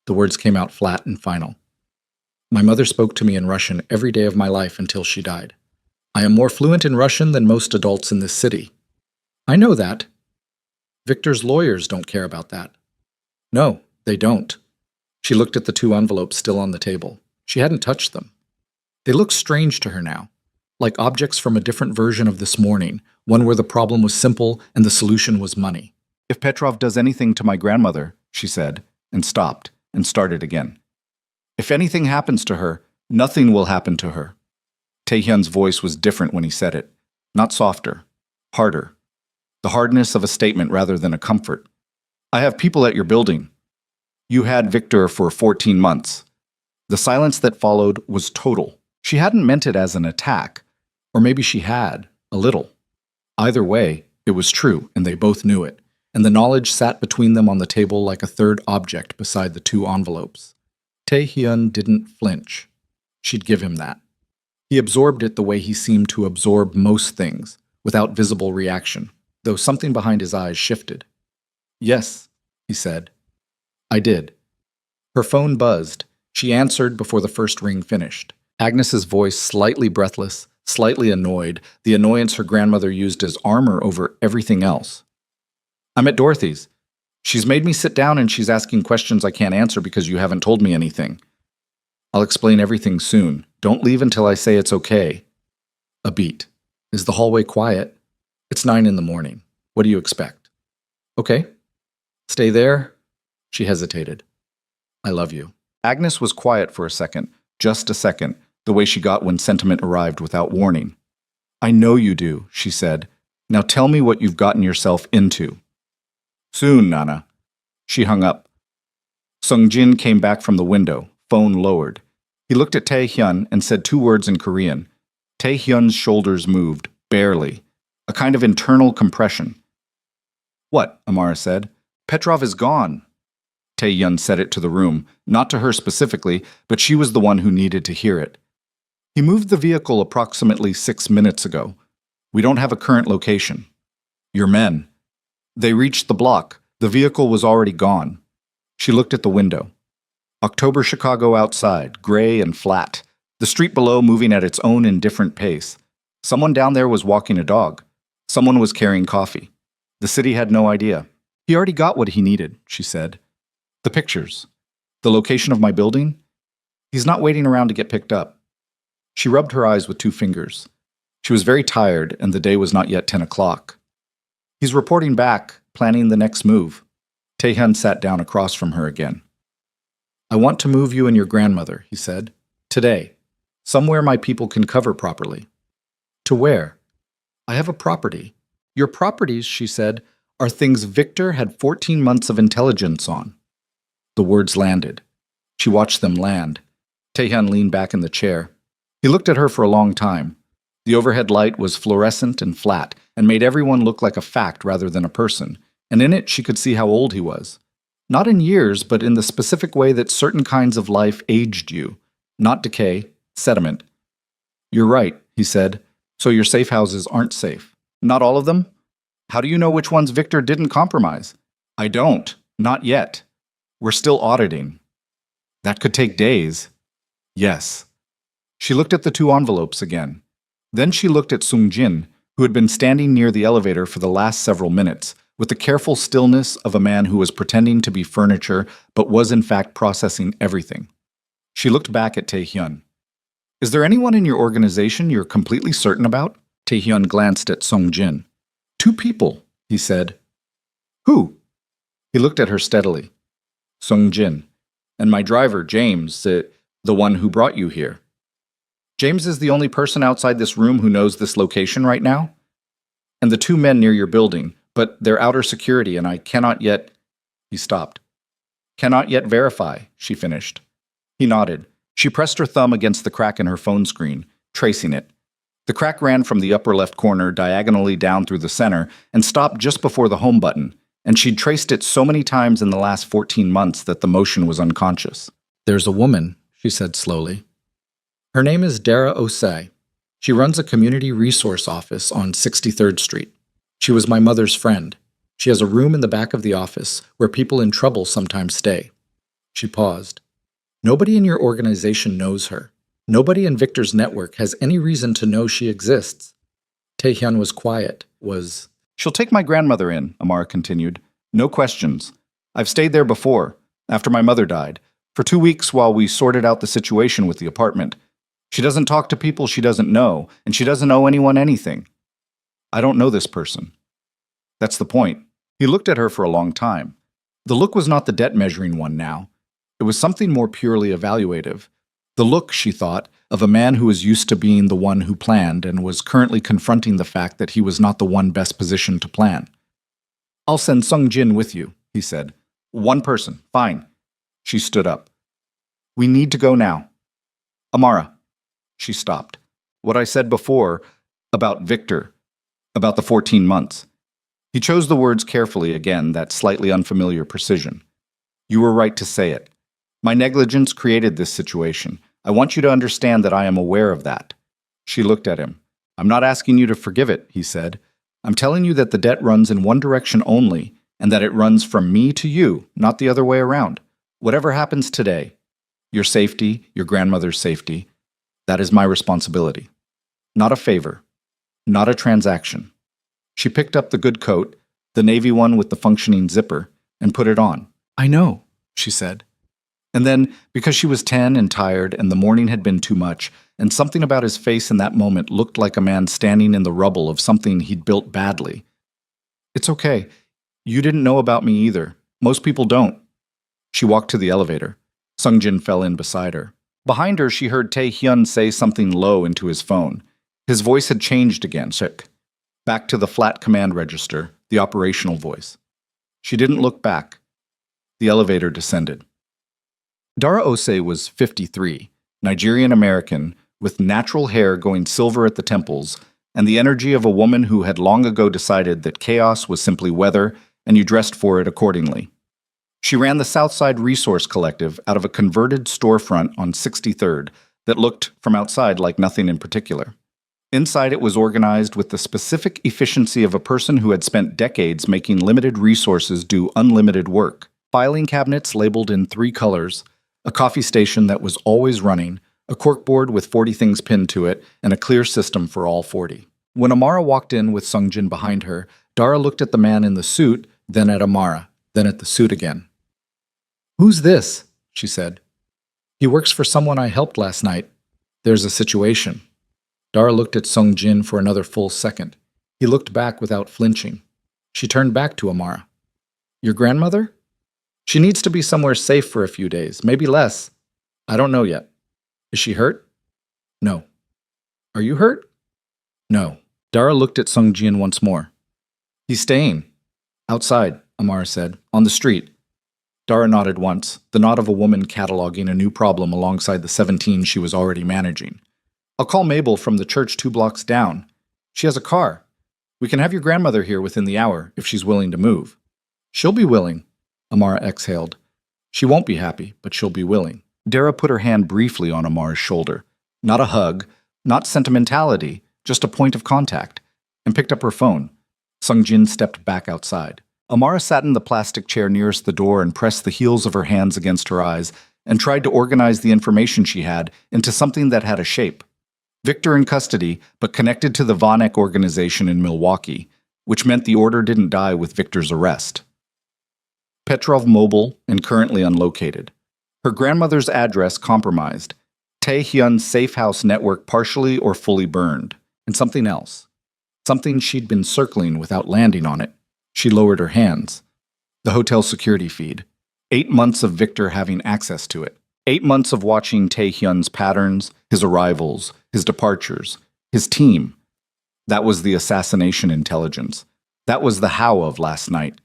The words came out flat and final. My mother spoke to me in Russian every day of my life until she died. I am more fluent in Russian than most adults in this city. I know that. Victor's lawyers don't care about that. No, they don't. She looked at the 2 envelopes still on the table. She hadn't touched them. They looked strange to her now, like objects from a different version of this morning, one where the problem was simple and the solution was money. If Petrov does anything to my grandmother, she said, and stopped, and started again. If anything happens to her, nothing will happen to her. Taehyun's voice was different when he said it, not softer, harder. The hardness of a statement rather than a comfort. I have people at your building. You had Victor for 14 months. The silence that followed was total. She hadn't meant it as an attack, or maybe she had, a little. Either way, it was true, and they both knew it. and the knowledge sat between them on the table like a third object beside the two envelopes. Tae-hyun didn't flinch. She'd give him that. He absorbed it the way he seemed to absorb most things, without visible reaction, though something behind his eyes shifted. "Yes," he said. "I did." Her phone buzzed. She answered before the first ring finished. Agnes's voice slightly breathless, slightly annoyed, the annoyance her grandmother used as armor over everything else. "I'm at Dorothy's. She's made me sit down and she's asking questions I can't answer because you haven't told me anything. I'll explain everything soon. Don't leave until I say it's okay." A beat. "Is the hallway quiet?" "It's 9 in the morning. What do you expect?" "Okay. Stay there." She hesitated. "I love you." Agnes was quiet for a second, just a second, the way she got when sentiment arrived without warning. "I know you do," she said. "Now tell me what you've gotten yourself into." "Soon, Nana." She hung up. Sung-jin came back from the window, phone lowered. He looked at Tae-hyun and said 2 words in Korean. Tae-hyun's shoulders moved, barely, a kind of internal compression. "What?" Amara said. "Petrov is gone." Tae-hyun said it to the room, not to her specifically, but she was the one who needed to hear it. "He moved the vehicle approximately 6 minutes ago. We don't have a current location." "Your men." "They reached the block. The vehicle was already gone." She looked at the window. October Chicago outside, gray and flat. The street below moving at its own indifferent pace. Someone down there was walking a dog. Someone was carrying coffee. The city had no idea. "He already got what he needed," she said. "The pictures. The location of my building? He's not waiting around to get picked up." She rubbed her eyes with 2 fingers. She was very tired, and the day was not yet 10 o'clock. "He's reporting back, planning the next move." Tae-hyun sat down across from her again. "I want to move you and your grandmother," he said. "Today. Somewhere my people can cover properly." "To where?" "I have a property." "Your properties," she said, "are things Victor had 14 months of intelligence on." The words landed. She watched them land. Tae-hyun leaned back in the chair. He looked at her for a long time. The overhead light was fluorescent and flat, and made everyone look like a fact rather than a person, and in it she could see how old he was. Not in years, but in the specific way that certain kinds of life aged you. Not decay, sediment. "You're right," he said. "So your safe houses aren't safe." "Not all of them?" "How do you know which ones Victor didn't compromise?" "I don't. Not yet. We're still auditing." "That could take days." "Yes." She looked at the 2 envelopes again. Then she looked at Sung-jin, who had been standing near the elevator for the last several minutes, with the careful stillness of a man who was pretending to be furniture but was in fact processing everything. She looked back at Tae-hyun. "Is there anyone in your organization you're completely certain about?" Tae-hyun glanced at Sung-jin. "2 people," he said. "Who?" He looked at her steadily. "Sung-jin. And my driver, James, the one who brought you here." "James is the only person outside this room who knows this location right now? And the 2 men near your building, but they're outer security and I cannot yet—" He stopped. "Cannot yet verify," she finished. He nodded. She pressed her thumb against the crack in her phone screen, tracing it. The crack ran from the upper left corner diagonally down through the center and stopped just before the home button, and she'd traced it so many times in the last 14 months that the motion was unconscious. "There's a woman," she said slowly. "Her name is Dara Osei. She runs a community resource office on 63rd Street. She was my mother's friend. She has a room in the back of the office where people in trouble sometimes stay." She paused. "Nobody in your organization knows her. Nobody in Victor's network has any reason to know she exists." Tae-hyun was quiet, "She'll take my grandmother in," Amara continued. "No questions. I've stayed there before, after my mother died, for 2 weeks while we sorted out the situation with the apartment. She doesn't talk to people she doesn't know, and she doesn't owe anyone anything. I don't know this person." "That's the point." He looked at her for a long time. The look was not the debt-measuring one now. It was something more purely evaluative. The look, she thought, of a man who was used to being the one who planned and was currently confronting the fact that he was not the one best positioned to plan. "I'll send Sung-jin with you," he said. "1 person, fine." She stood up. "We need to go now." "Amara." She stopped. "What I said before, about Victor, about the 14 months. He chose the words carefully again, that slightly unfamiliar precision. You were right to say it. My negligence created this situation. I want you to understand that I am aware of that. She looked at him. I'm not asking you to forgive it, he said. I'm telling you that the debt runs in one direction only, and that it runs from me to you, not the other way around. Whatever happens today, your safety, your grandmother's safety, that is my responsibility. Not a favor, not a transaction. She picked up the good coat, the navy one with the functioning zipper, and put it on. I know, she said. And then, because she was 10 and tired and the morning had been too much, and something about his face in that moment looked like a man standing in the rubble of something he'd built badly. It's okay. You didn't know about me either. Most people don't. She walked to the elevator. Sungjin fell in beside her. Behind her, she heard Tae-hyun say something low into his phone. His voice had changed again, back to the flat command register, the operational voice. She didn't look back. The elevator descended. Dara Ose was 53, Nigerian-American, with natural hair going silver at the temples, and the energy of a woman who had long ago decided that chaos was simply weather and you dressed for it accordingly. She ran the Southside Resource Collective out of a converted storefront on 63rd that looked, from outside, like nothing in particular. Inside it was organized with the specific efficiency of a person who had spent decades making limited resources do unlimited work. Filing cabinets labeled in 3 colors, a coffee station that was always running, a corkboard with 40 things pinned to it, and a clear system for all 40. When Amara walked in with Sungjin behind her, Dara looked at the man in the suit, then at Amara, then at the suit again. Who's this? She said. He works for someone I helped last night. There's a situation. Dara looked at Sungjin for another full second. He looked back without flinching. She turned back to Amara. Your grandmother? She needs to be somewhere safe for a few days, maybe less. I don't know yet. Is she hurt? No. Are you hurt? No. Dara looked at Sungjin once more. He's staying. Outside, Amara said. On the street. Dara nodded once, the nod of a woman cataloging a new problem alongside the 17 she was already managing. I'll call Mabel from the church 2 blocks down. She has a car. We can have your grandmother here within the hour, if she's willing to move. She'll be willing, Amara exhaled. She won't be happy, but she'll be willing. Dara put her hand briefly on Amara's shoulder. Not a hug, not sentimentality, just a point of contact, and picked up her phone. Sungjin stepped back outside. Amara sat in the plastic chair nearest the door and pressed the heels of her hands against her eyes and tried to organize the information she had into something that had a shape. Victor in custody, but connected to the Vanek organization in Milwaukee, which meant the order didn't die with Victor's arrest. Petrov mobile and currently unlocated. Her grandmother's address compromised. Tae-hyun's safe house network partially or fully burned. And something else. Something she'd been circling without landing on it. She lowered her hands. The hotel security feed. 8 months of Victor having access to it. 8 months of watching Tae-hyun's patterns, his arrivals, his departures, his team. That was the assassination intelligence. That was the how of last night.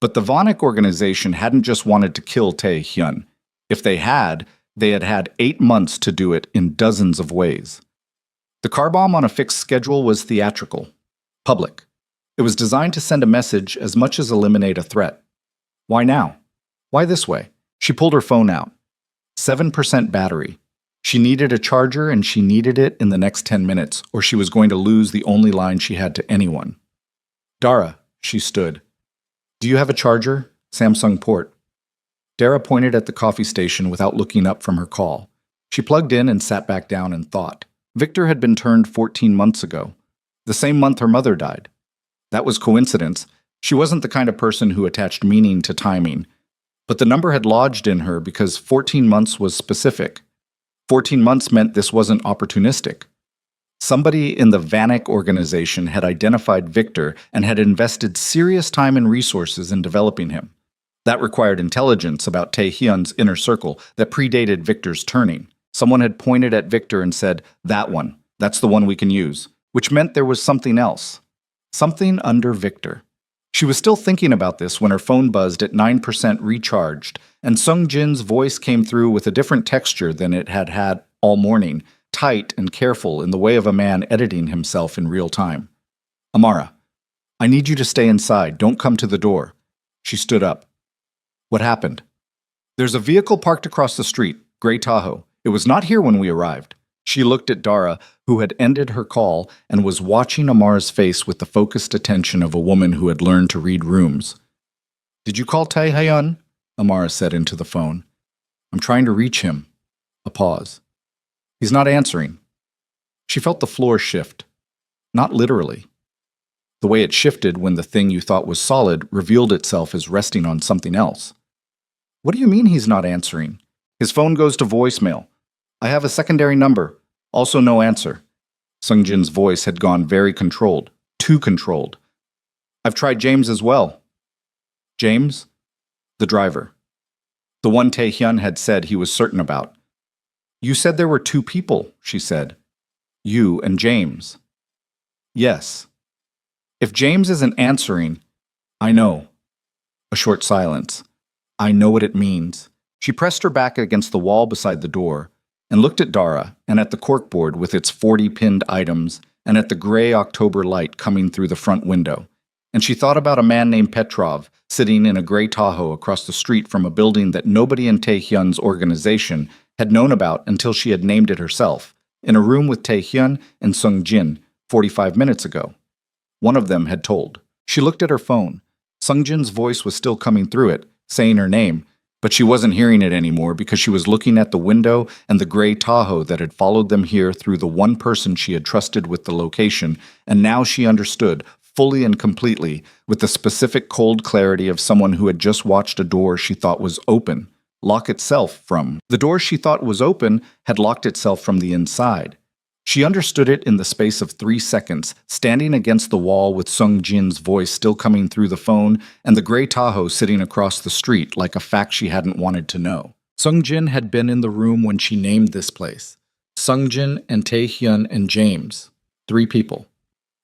But the Vanek organization hadn't just wanted to kill Tae-hyun. If they had had 8 months to do it in dozens of ways. The car bomb on a fixed schedule was theatrical, public. It was designed to send a message as much as eliminate a threat. Why now? Why this way? She pulled her phone out. 7% battery. She needed a charger and she needed it in the next 10 minutes, or she was going to lose the only line she had to anyone. Dara, she stood. Do you have a charger? Samsung port. Dara pointed at the coffee station without looking up from her call. She plugged in and sat back down and thought. Victor had been turned 14 months ago, the same month her mother died. That was coincidence. She wasn't the kind of person who attached meaning to timing. But the number had lodged in her because 14 months was specific. 14 months meant this wasn't opportunistic. Somebody in the Vanek organization had identified Victor and had invested serious time and resources in developing him. That required intelligence about Tae-hyun's inner circle that predated Victor's turning. Someone had pointed at Victor and said, that one, that's the one we can use, which meant there was something else. Something under Victor. She was still thinking about this when her phone buzzed at 9% recharged, and Sungjin's voice came through with a different texture than it had had all morning, tight and careful in the way of a man editing himself in real time. Amara, I need you to stay inside. Don't come to the door. She stood up. What happened? There's a vehicle parked across the street, gray Tahoe. It was not here when we arrived. She looked at Dara, who had ended her call and was watching Amar's face with the focused attention of a woman who had learned to read rooms. Did you call Tae-hyun? Amara said into the phone. I'm trying to reach him. A pause. He's not answering. She felt the floor shift. Not literally. The way it shifted when the thing you thought was solid revealed itself as resting on something else. What do you mean he's not answering? His phone goes to voicemail. I have a secondary number. Also no answer. Sungjin's voice had gone very controlled. Too controlled. I've tried James as well. James? The driver. The one Tae-hyun had said he was certain about. You said there were two people, she said. You and James. Yes. If James isn't answering, I know. A short silence. I know what it means. She pressed her back against the wall beside the door and looked at Dara and at the corkboard with its 40 pinned items and at the gray October light coming through the front window. And she thought about a man named Petrov sitting in a gray Tahoe across the street from a building that nobody in Tae-hyun's organization had known about until she had named it herself, in a room with Tae-hyun and Sung-jin 45 minutes ago. One of them had told. She looked at her phone. Sung-jin's voice was still coming through it, saying her name, but she wasn't hearing it anymore because she was looking at the window and the gray Tahoe that had followed them here through the one person she had trusted with the location, and now she understood, fully and completely, with the specific cold clarity of someone who had just watched a door she thought was open, lock itself from. The door she thought was open had locked itself from the inside. She understood it in the space of 3 seconds, standing against the wall with Sung-jin's voice still coming through the phone and the gray Tahoe sitting across the street like a fact she hadn't wanted to know. Sung-jin had been in the room when she named this place. Sung-jin and Tae-hyun and James. 3 people.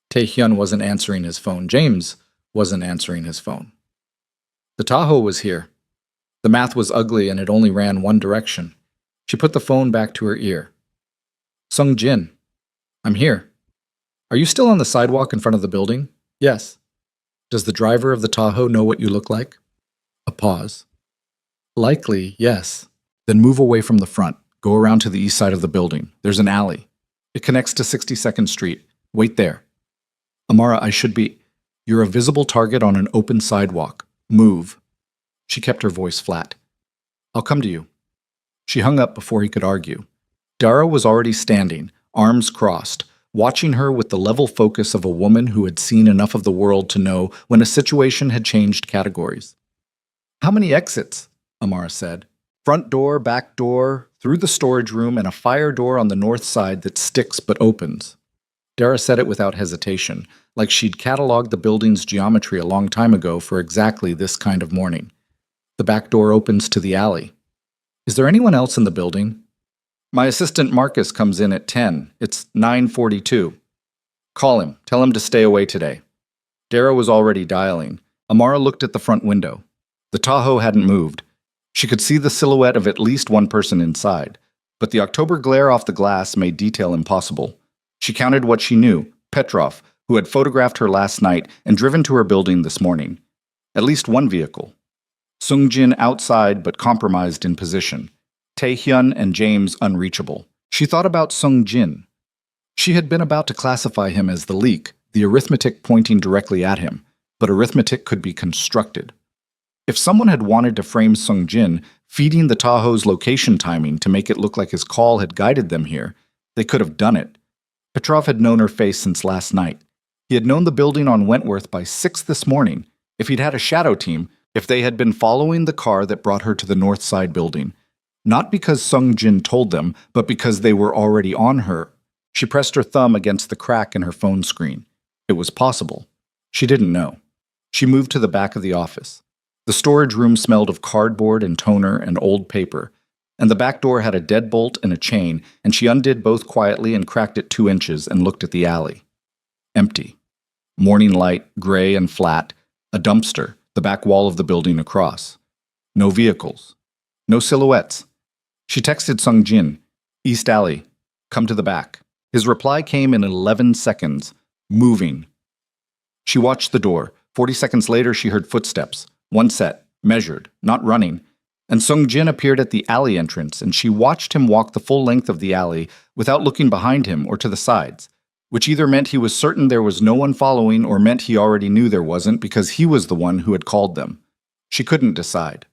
Tae-hyun wasn't answering his phone. James wasn't answering his phone. The Tahoe was here. The math was ugly and it only ran one direction. She put the phone back to her ear. Sung-jin, I'm here. Are you still on the sidewalk in front of the building? Yes. Does the driver of the Tahoe know what you look like? A pause. Likely, yes. Then move away from the front. Go around to the east side of the building. There's an alley. It connects to 62nd Street. Wait there. Amara, I should be... You're a visible target on an open sidewalk. Move. She kept her voice flat. I'll come to you. She hung up before he could argue. Dara was already standing, arms crossed, watching her with the level focus of a woman who had seen enough of the world to know when a situation had changed categories. How many exits? Amara said. Front door, back door, through the storage room, and a fire door on the north side that sticks but opens. Dara said it without hesitation, like she'd cataloged the building's geometry a long time ago for exactly this kind of morning. The back door opens to the alley. Is there anyone else in the building? My assistant Marcus comes in at 10. It's 9:42. Call him. Tell him to stay away today. Dara was already dialing. Amara looked at the front window. The Tahoe hadn't moved. She could see the silhouette of at least one person inside, but the October glare off the glass made detail impossible. She counted what she knew, Petrov, who had photographed her last night and driven to her building this morning. At least one vehicle. Sung-jin outside but compromised in position. Tae-hyun and James unreachable. She thought about Sung-jin. She had been about to classify him as the leak, the arithmetic pointing directly at him, but arithmetic could be constructed. If someone had wanted to frame Sung-jin, feeding the Tahoe's location timing to make it look like his call had guided them here, they could have done it. Petrov had known her face since last night. He had known the building on Wentworth by 6 this morning. If he'd had a shadow team, if they had been following the car that brought her to the north side building. Not because Sung-jin told them, but because they were already on her. She pressed her thumb against the crack in her phone screen. It was possible. She didn't know. She moved to the back of the office. The storage room smelled of cardboard and toner and old paper, and the back door had a deadbolt and a chain, and she undid both quietly and cracked it 2 inches and looked at the alley. Empty. Morning light, gray and flat, a dumpster, the back wall of the building across. No vehicles. No silhouettes. She texted Sung-jin, East Alley, come to the back. His reply came in 11 seconds, moving. She watched the door. 40 seconds later, she heard footsteps. One set, measured, not running. And Sung Jin appeared at the alley entrance, and she watched him walk the full length of the alley without looking behind him or to the sides, which either meant he was certain there was no one following or meant he already knew there wasn't because he was the one who had called them. She couldn't decide.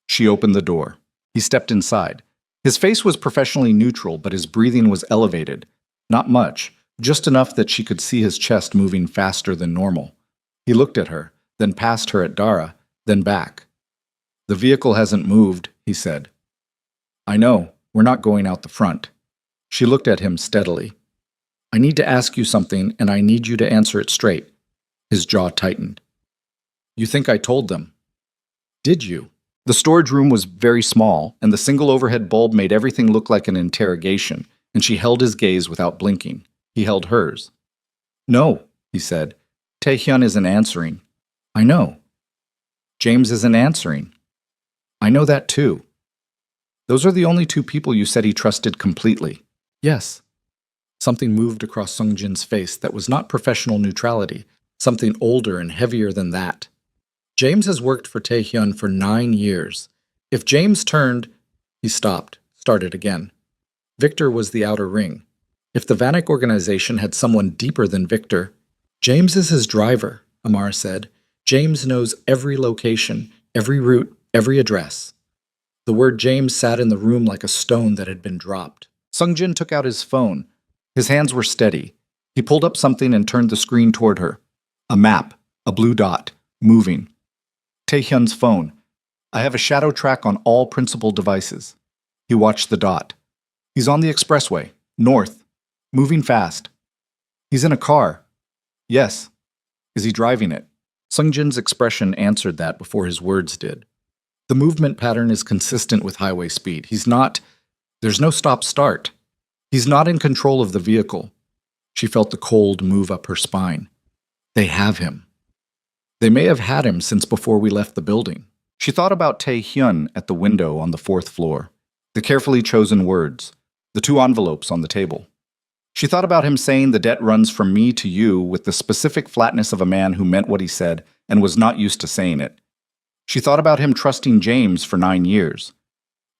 She opened the door. He stepped inside. His face was professionally neutral, but his breathing was elevated. Not much, just enough that she could see his chest moving faster than normal. He looked at her, then past her at Dara, then back. "The vehicle hasn't moved," he said. "I know, we're not going out the front." She looked at him steadily. "I need to ask you something, and I need you to answer it straight." His jaw tightened. "You think I told them?" "Did you?" The storage room was very small, and the single overhead bulb made everything look like an interrogation, and she held his gaze without blinking. He held hers. "No," he said. "Taehyun isn't answering." "I know." "James isn't answering." "I know that too." "Those are the only two people you said he trusted completely." "Yes." Something moved across Sung Jin's face that was not professional neutrality, something older and heavier than that. "James has worked for Taehyun for 9 years. If James turned—" He stopped, started again. Victor was the outer ring. If the Vanek organization had someone deeper than Victor— "James is his driver," Amara said. "James knows every location, every route, every address." The word James sat in the room like a stone that had been dropped. Sung Jin took out his phone. His hands were steady. He pulled up something and turned the screen toward her. A map, a blue dot, moving. Taehyun's phone. "I have a shadow track on all principal devices." He watched the dot. "He's on the expressway, north, moving fast." "He's in a car." "Yes." "Is he driving it?" Sung Jin's expression answered that before his words did. "The movement pattern is consistent with highway speed. There's no stop-start. He's not in control of the vehicle." She felt the cold move up her spine. They have him. They may have had him since before we left the building. She thought about Taehyun at the window on the 4th floor, the carefully chosen words, the 2 envelopes on the table. She thought about him saying the debt runs from me to you with the specific flatness of a man who meant what he said and was not used to saying it. She thought about him trusting James for 9 years.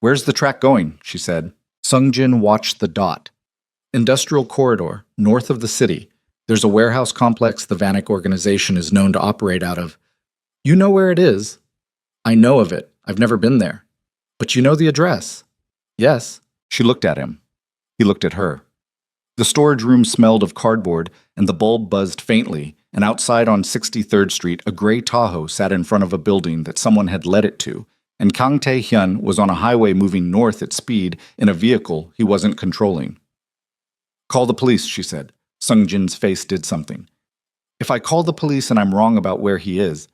"Where's the track going?" she said. Sung Jin watched the dot. "Industrial corridor, north of the city. There's a warehouse complex the Vanek organization is known to operate out of." "You know where it is?" "I know of it. I've never been there." "But you know the address?" "Yes." She looked at him. He looked at her. The storage room smelled of cardboard, and the bulb buzzed faintly, and outside on 63rd Street, a gray Tahoe sat in front of a building that someone had led it to, and Kang Tae-hyun was on a highway moving north at speed in a vehicle he wasn't controlling. "Call the police," she said. Sung Jin's face did something. "If I call the police and I'm wrong about where he is,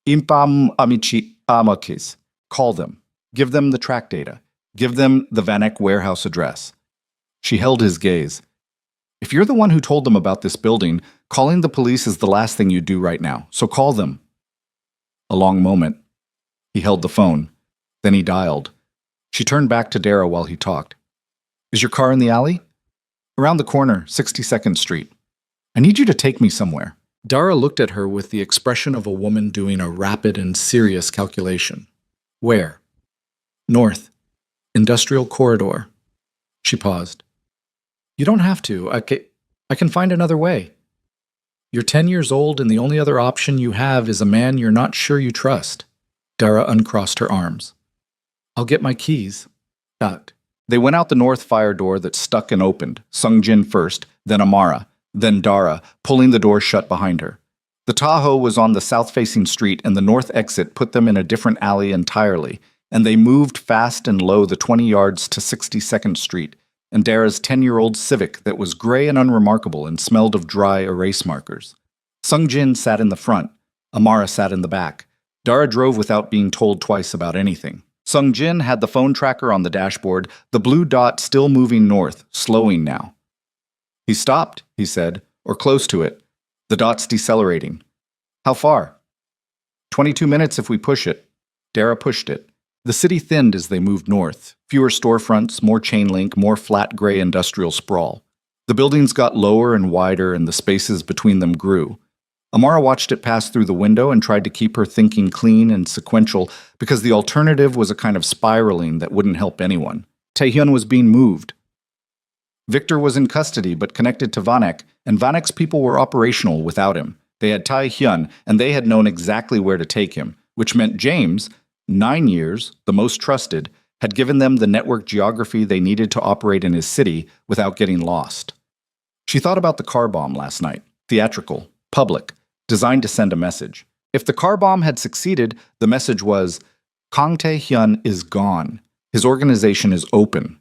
impam amici amakis. Call them. Give them the track data. Give them the Vanek warehouse address." She held his gaze. "If you're the one who told them about this building, calling the police is the last thing you do right now, so call them." A long moment. He held the phone. Then he dialed. She turned back to Dara while he talked. "Is your car in the alley?" "Around the corner, 62nd Street. I need you to take me somewhere." Dara looked at her with the expression of a woman doing a rapid and serious calculation. "Where?" "North. Industrial corridor." She paused. "You don't have to. I can find another way. You're 10 years old and the only other option you have is a man you're not sure you trust." Dara uncrossed her arms. "I'll get my keys." Dot. They went out the north fire door that stuck and opened, Sung Jin first, then Amara, then Dara, pulling the door shut behind her. The Tahoe was on the south-facing street, and the north exit put them in a different alley entirely, and they moved fast and low the 20 yards to 62nd Street, and Dara's 10-year-old Civic that was gray and unremarkable and smelled of dry erase markers. Sung Jin sat in the front. Amara sat in the back. Dara drove without being told twice about anything. Sung Jin had the phone tracker on the dashboard, the blue dot still moving north, slowing now. "He stopped," he said, "or close to it. The dot's decelerating." "How far?" 22 minutes if we push it." Dara pushed it. The city thinned as they moved north. Fewer storefronts, more chain link, more flat gray industrial sprawl. The buildings got lower and wider and the spaces between them grew. Amara watched it pass through the window and tried to keep her thinking clean and sequential because the alternative was a kind of spiraling that wouldn't help anyone. Taehyun was being moved. Victor was in custody but connected to Vanek, and Vanek's people were operational without him. They had Taehyun, and they had known exactly where to take him, which meant James, 9 years, the most trusted, had given them the network geography they needed to operate in his city without getting lost. She thought about the car bomb last night, theatrical, public, designed to send a message. If the car bomb had succeeded, the message was, Kang Tae-hyun is gone. His organization is open.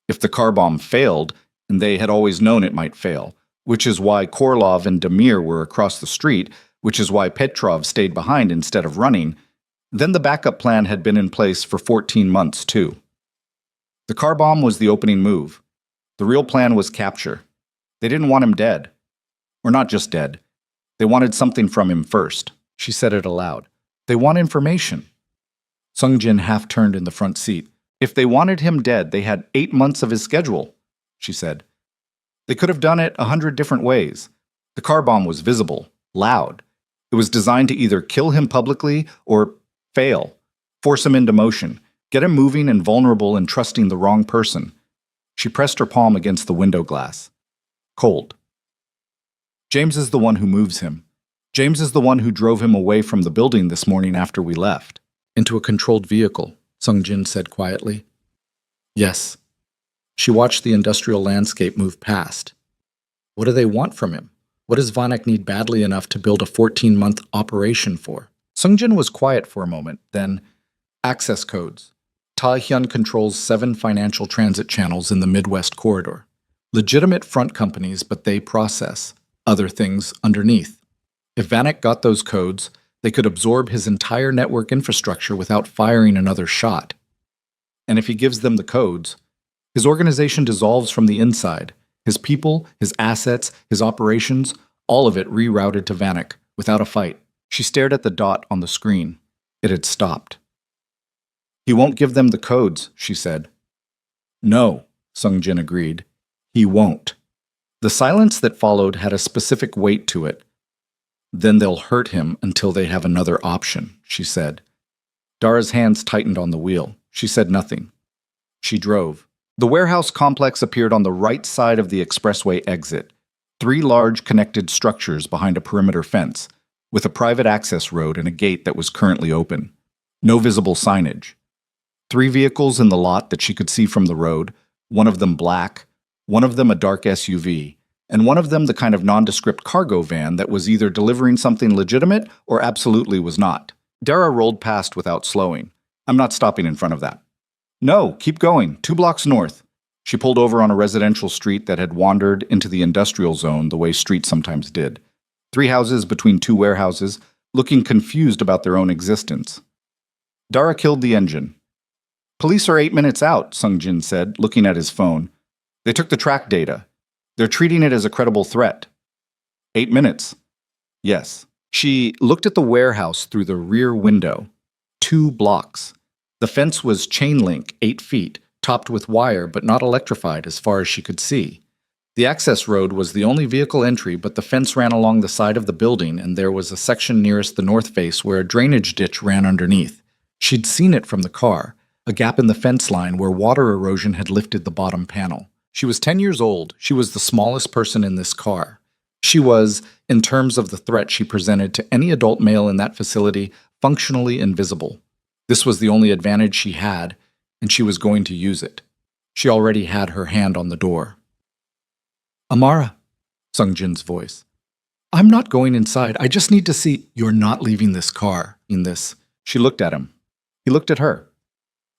If the car bomb failed, and they had always known it might fail, which is why Korlov and Demir were across the street, which is why Petrov stayed behind instead of running, then the backup plan had been in place for 14 months, too. The car bomb was the opening move. The real plan was capture. They didn't want him dead. Or not just dead. They wanted something from him first. She said it aloud. They want information. Sung-jin half-turned in the front seat. If they wanted him dead, they had 8 months of his schedule, she said. They could have done it 100 different ways. The car bomb was visible, loud. It was designed to either kill him publicly or fail, force him into motion, get him moving and vulnerable and trusting the wrong person. She pressed her palm against the window glass. Cold. James is the one who moves him. James is the one who drove him away from the building this morning after we left. Into a controlled vehicle, Sung-jin said quietly. Yes. She watched the industrial landscape move past. What do they want from him? What does Vanek need badly enough to build a 14-month operation for? Sung-jin was quiet for a moment, then, access codes. Taehyun controls 7 financial transit channels in the Midwest corridor. Legitimate front companies, but they process other things underneath. If Vanek got those codes, they could absorb his entire network infrastructure without firing another shot. And if he gives them the codes, his organization dissolves from the inside. His people, his assets, his operations, all of it rerouted to Vanek, without a fight. She stared at the dot on the screen. It had stopped. He won't give them the codes, she said. No, Sung-jin agreed. He won't. The silence that followed had a specific weight to it. Then they'll hurt him until they have another option, she said. Dara's hands tightened on the wheel. She said nothing. She drove. The warehouse complex appeared on the right side of the expressway exit. 3 large connected structures behind a perimeter fence, with a private access road and a gate that was currently open. No visible signage. 3 vehicles in the lot that she could see from the road, one of them black, one of them a dark SUV, and one of them the kind of nondescript cargo van that was either delivering something legitimate or absolutely was not. Dara rolled past without slowing. I'm not stopping in front of that. No, keep going, 2 blocks north. She pulled over on a residential street that had wandered into the industrial zone the way streets sometimes did. 3 houses between 2 warehouses, looking confused about their own existence. Dara killed the engine. Police are 8 minutes out, Sung-jin said, looking at his phone. They took the track data. They're treating it as a credible threat. 8 minutes. Yes. She looked at the warehouse through the rear window. 2 blocks. The fence was chain link, 8 feet, topped with wire but not electrified as far as she could see. The access road was the only vehicle entry, but the fence ran along the side of the building, and there was a section nearest the north face where a drainage ditch ran underneath. She'd seen it from the car, a gap in the fence line where water erosion had lifted the bottom panel. She was 10 years old. She was the smallest person in this car. She was, in terms of the threat she presented to any adult male in that facility, functionally invisible. This was the only advantage she had, and she was going to use it. She already had her hand on the door. Amara, Sung-jin's voice. I'm not going inside. I just need to see. You're not leaving this car. In this. She looked at him. He looked at her.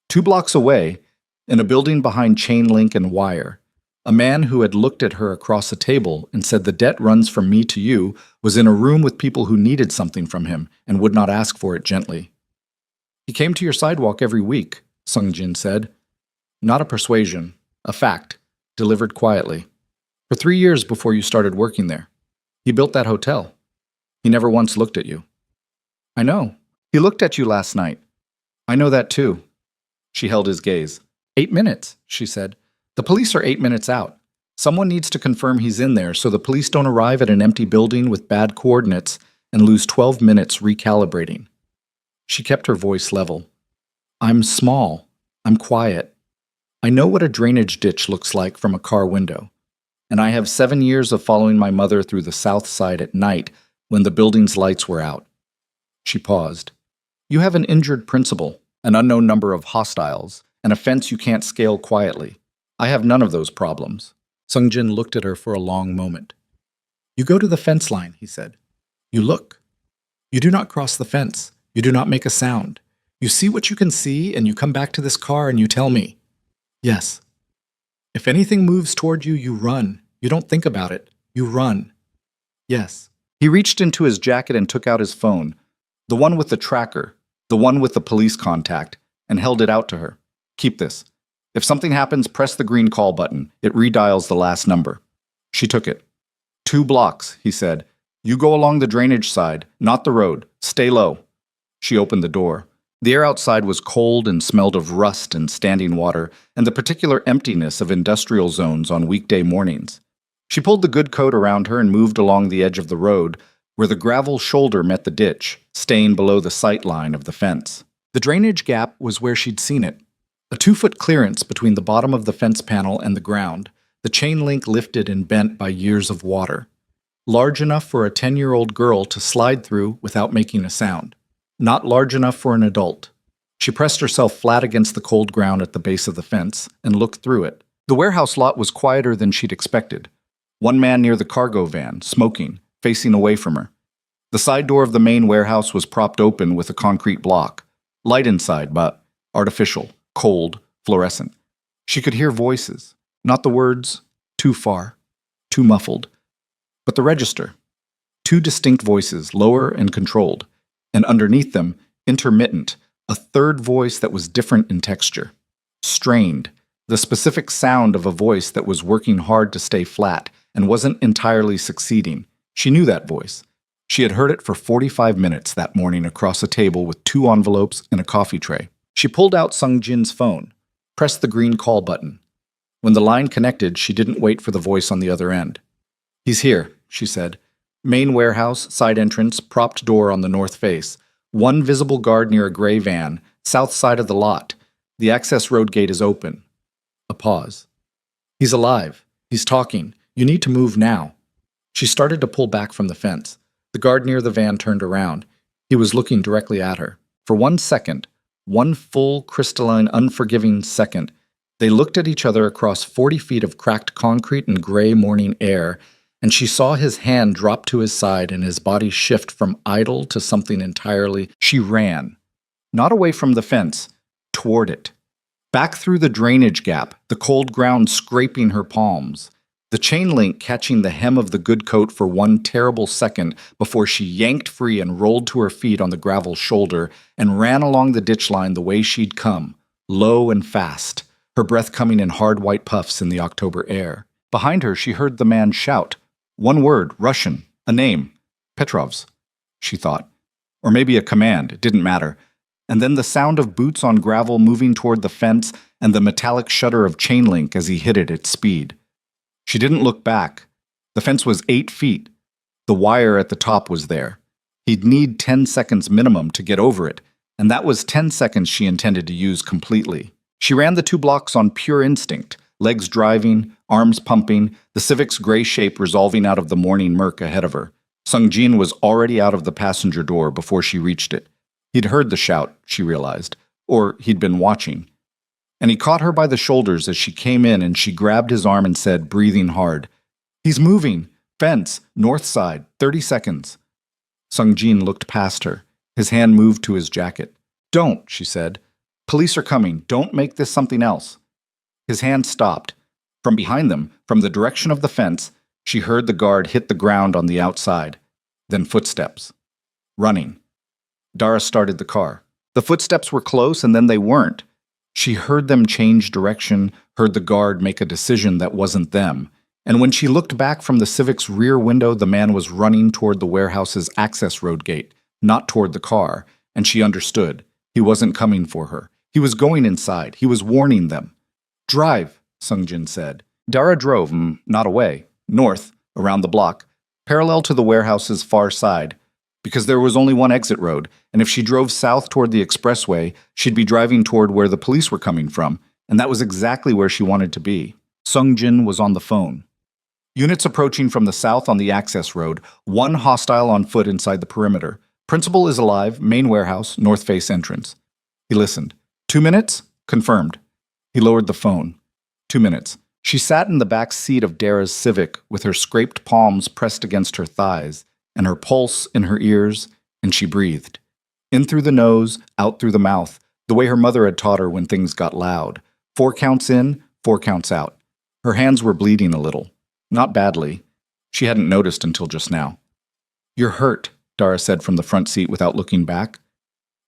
2 blocks away, in a building behind chain link and wire, a man who had looked at her across a table and said the debt runs from me to you was in a room with people who needed something from him and would not ask for it gently. He came to your sidewalk every week, Sung-jin said. Not a persuasion, a fact, delivered quietly. For 3 years before you started working there. He built that hotel. He never once looked at you. I know. He looked at you last night. I know that too. She held his gaze. 8 minutes, she said. The police are 8 minutes out. Someone needs to confirm he's in there so the police don't arrive at an empty building with bad coordinates and lose 12 minutes recalibrating. She kept her voice level. I'm small. I'm quiet. I know what a drainage ditch looks like from a car window. And I have 7 years of following my mother through the south side at night when the building's lights were out. She paused. You have an injured principal, an unknown number of hostiles, and a fence you can't scale quietly. I have none of those problems. Sungjin looked at her for a long moment. You go to the fence line, he said. You look. You do not cross the fence. You do not make a sound. You see what you can see, and you come back to this car and you tell me. Yes. If anything moves toward you, you run. You don't think about it. You run. Yes. He reached into his jacket and took out his phone, the one with the tracker, the one with the police contact, and held it out to her. Keep this. If something happens, press the green call button. It redials the last number. She took it. 2 blocks, he said. You go along the drainage side, not the road. Stay low. She opened the door. The air outside was cold and smelled of rust and standing water, and the particular emptiness of industrial zones on weekday mornings. She pulled the good coat around her and moved along the edge of the road, where the gravel shoulder met the ditch, staying below the sight line of the fence. The drainage gap was where she'd seen it. A 2-foot clearance between the bottom of the fence panel and the ground, the chain link lifted and bent by years of water. Large enough for a 10-year-old girl to slide through without making a sound. Not large enough for an adult. She pressed herself flat against the cold ground at the base of the fence and looked through it. The warehouse lot was quieter than she'd expected. One man near the cargo van, smoking, facing away from her. The side door of the main warehouse was propped open with a concrete block. Light inside, but artificial, cold, fluorescent. She could hear voices. Not the words, too far, too muffled. But the register. 2 distinct voices, lower and controlled. And underneath them, intermittent, a third voice that was different in texture. Strained, the specific sound of a voice that was working hard to stay flat and wasn't entirely succeeding. She knew that voice. She had heard it for 45 minutes that morning across a table with 2 envelopes and a coffee tray. She pulled out Sungjin's phone, pressed the green call button. When the line connected, she didn't wait for the voice on the other end. He's here, she said. Main warehouse, side entrance, propped door on the north face. 1 visible guard near a gray van, south side of the lot. The access road gate is open. A pause. He's alive. He's talking. You need to move now. She started to pull back from the fence. The guard near the van turned around. He was looking directly at her. For 1 second, 1 full, crystalline, unforgiving second, they looked at each other across 40 feet of cracked concrete and gray morning air, and she saw his hand drop to his side and his body shift from idle to something entirely. She ran. Not away from the fence, toward it. Back through the drainage gap, the cold ground scraping her palms. The chain link catching the hem of the good coat for 1 terrible second before she yanked free and rolled to her feet on the gravel shoulder and ran along the ditch line the way she'd come, low and fast, her breath coming in hard white puffs in the October air. Behind her, she heard the man shout. 1 word, Russian, a name, Petrov's, she thought. Or maybe a command, it didn't matter. And then the sound of boots on gravel moving toward the fence and the metallic shudder of chain link as he hit it at speed. She didn't look back. The fence was 8 feet. The wire at the top was there. He'd need 10 seconds minimum to get over it, and that was 10 seconds she intended to use completely. She ran the 2 blocks on pure instinct, legs driving, arms pumping, the Civic's gray shape resolving out of the morning murk ahead of her. Sungjin was already out of the passenger door before she reached it. He'd heard the shout, she realized, or he'd been watching. And he caught her by the shoulders as she came in, and she grabbed his arm and said, breathing hard, "He's moving. Fence, north side, 30 seconds. Sungjin looked past her. His hand moved to his jacket. "Don't," she said. "Police are coming. Don't make this something else." His hand stopped. From behind them, from the direction of the fence, she heard the guard hit the ground on the outside. Then footsteps. Running. Dara started the car. The footsteps were close, and then they weren't. She heard them change direction, heard the guard make a decision that wasn't them. And when she looked back from the Civic's rear window, the man was running toward the warehouse's access road gate, not toward the car, and she understood. He wasn't coming for her. He was going inside. He was warning them. "Drive," Sungjin said. Dara drove, not away, north, around the block, parallel to the warehouse's far side. because there was only one exit road, and if she drove south toward the expressway, she'd be driving toward where the police were coming from, and that was exactly where she wanted to be. Sung Jin was on the phone. Units approaching from the south on the access road, one hostile on foot inside the perimeter. Principal is alive, main warehouse, north face entrance. He listened. 2 minutes? Confirmed. He lowered the phone. 2 minutes. She sat in the back seat of Dara's Civic with her scraped palms pressed against her thighs, and her pulse in her ears, and she breathed. In through the nose, out through the mouth, the way her mother had taught her when things got loud. 4 counts in, 4 counts out. Her hands were bleeding a little. Not badly. She hadn't noticed until just now. "You're hurt," Dara said from the front seat without looking back.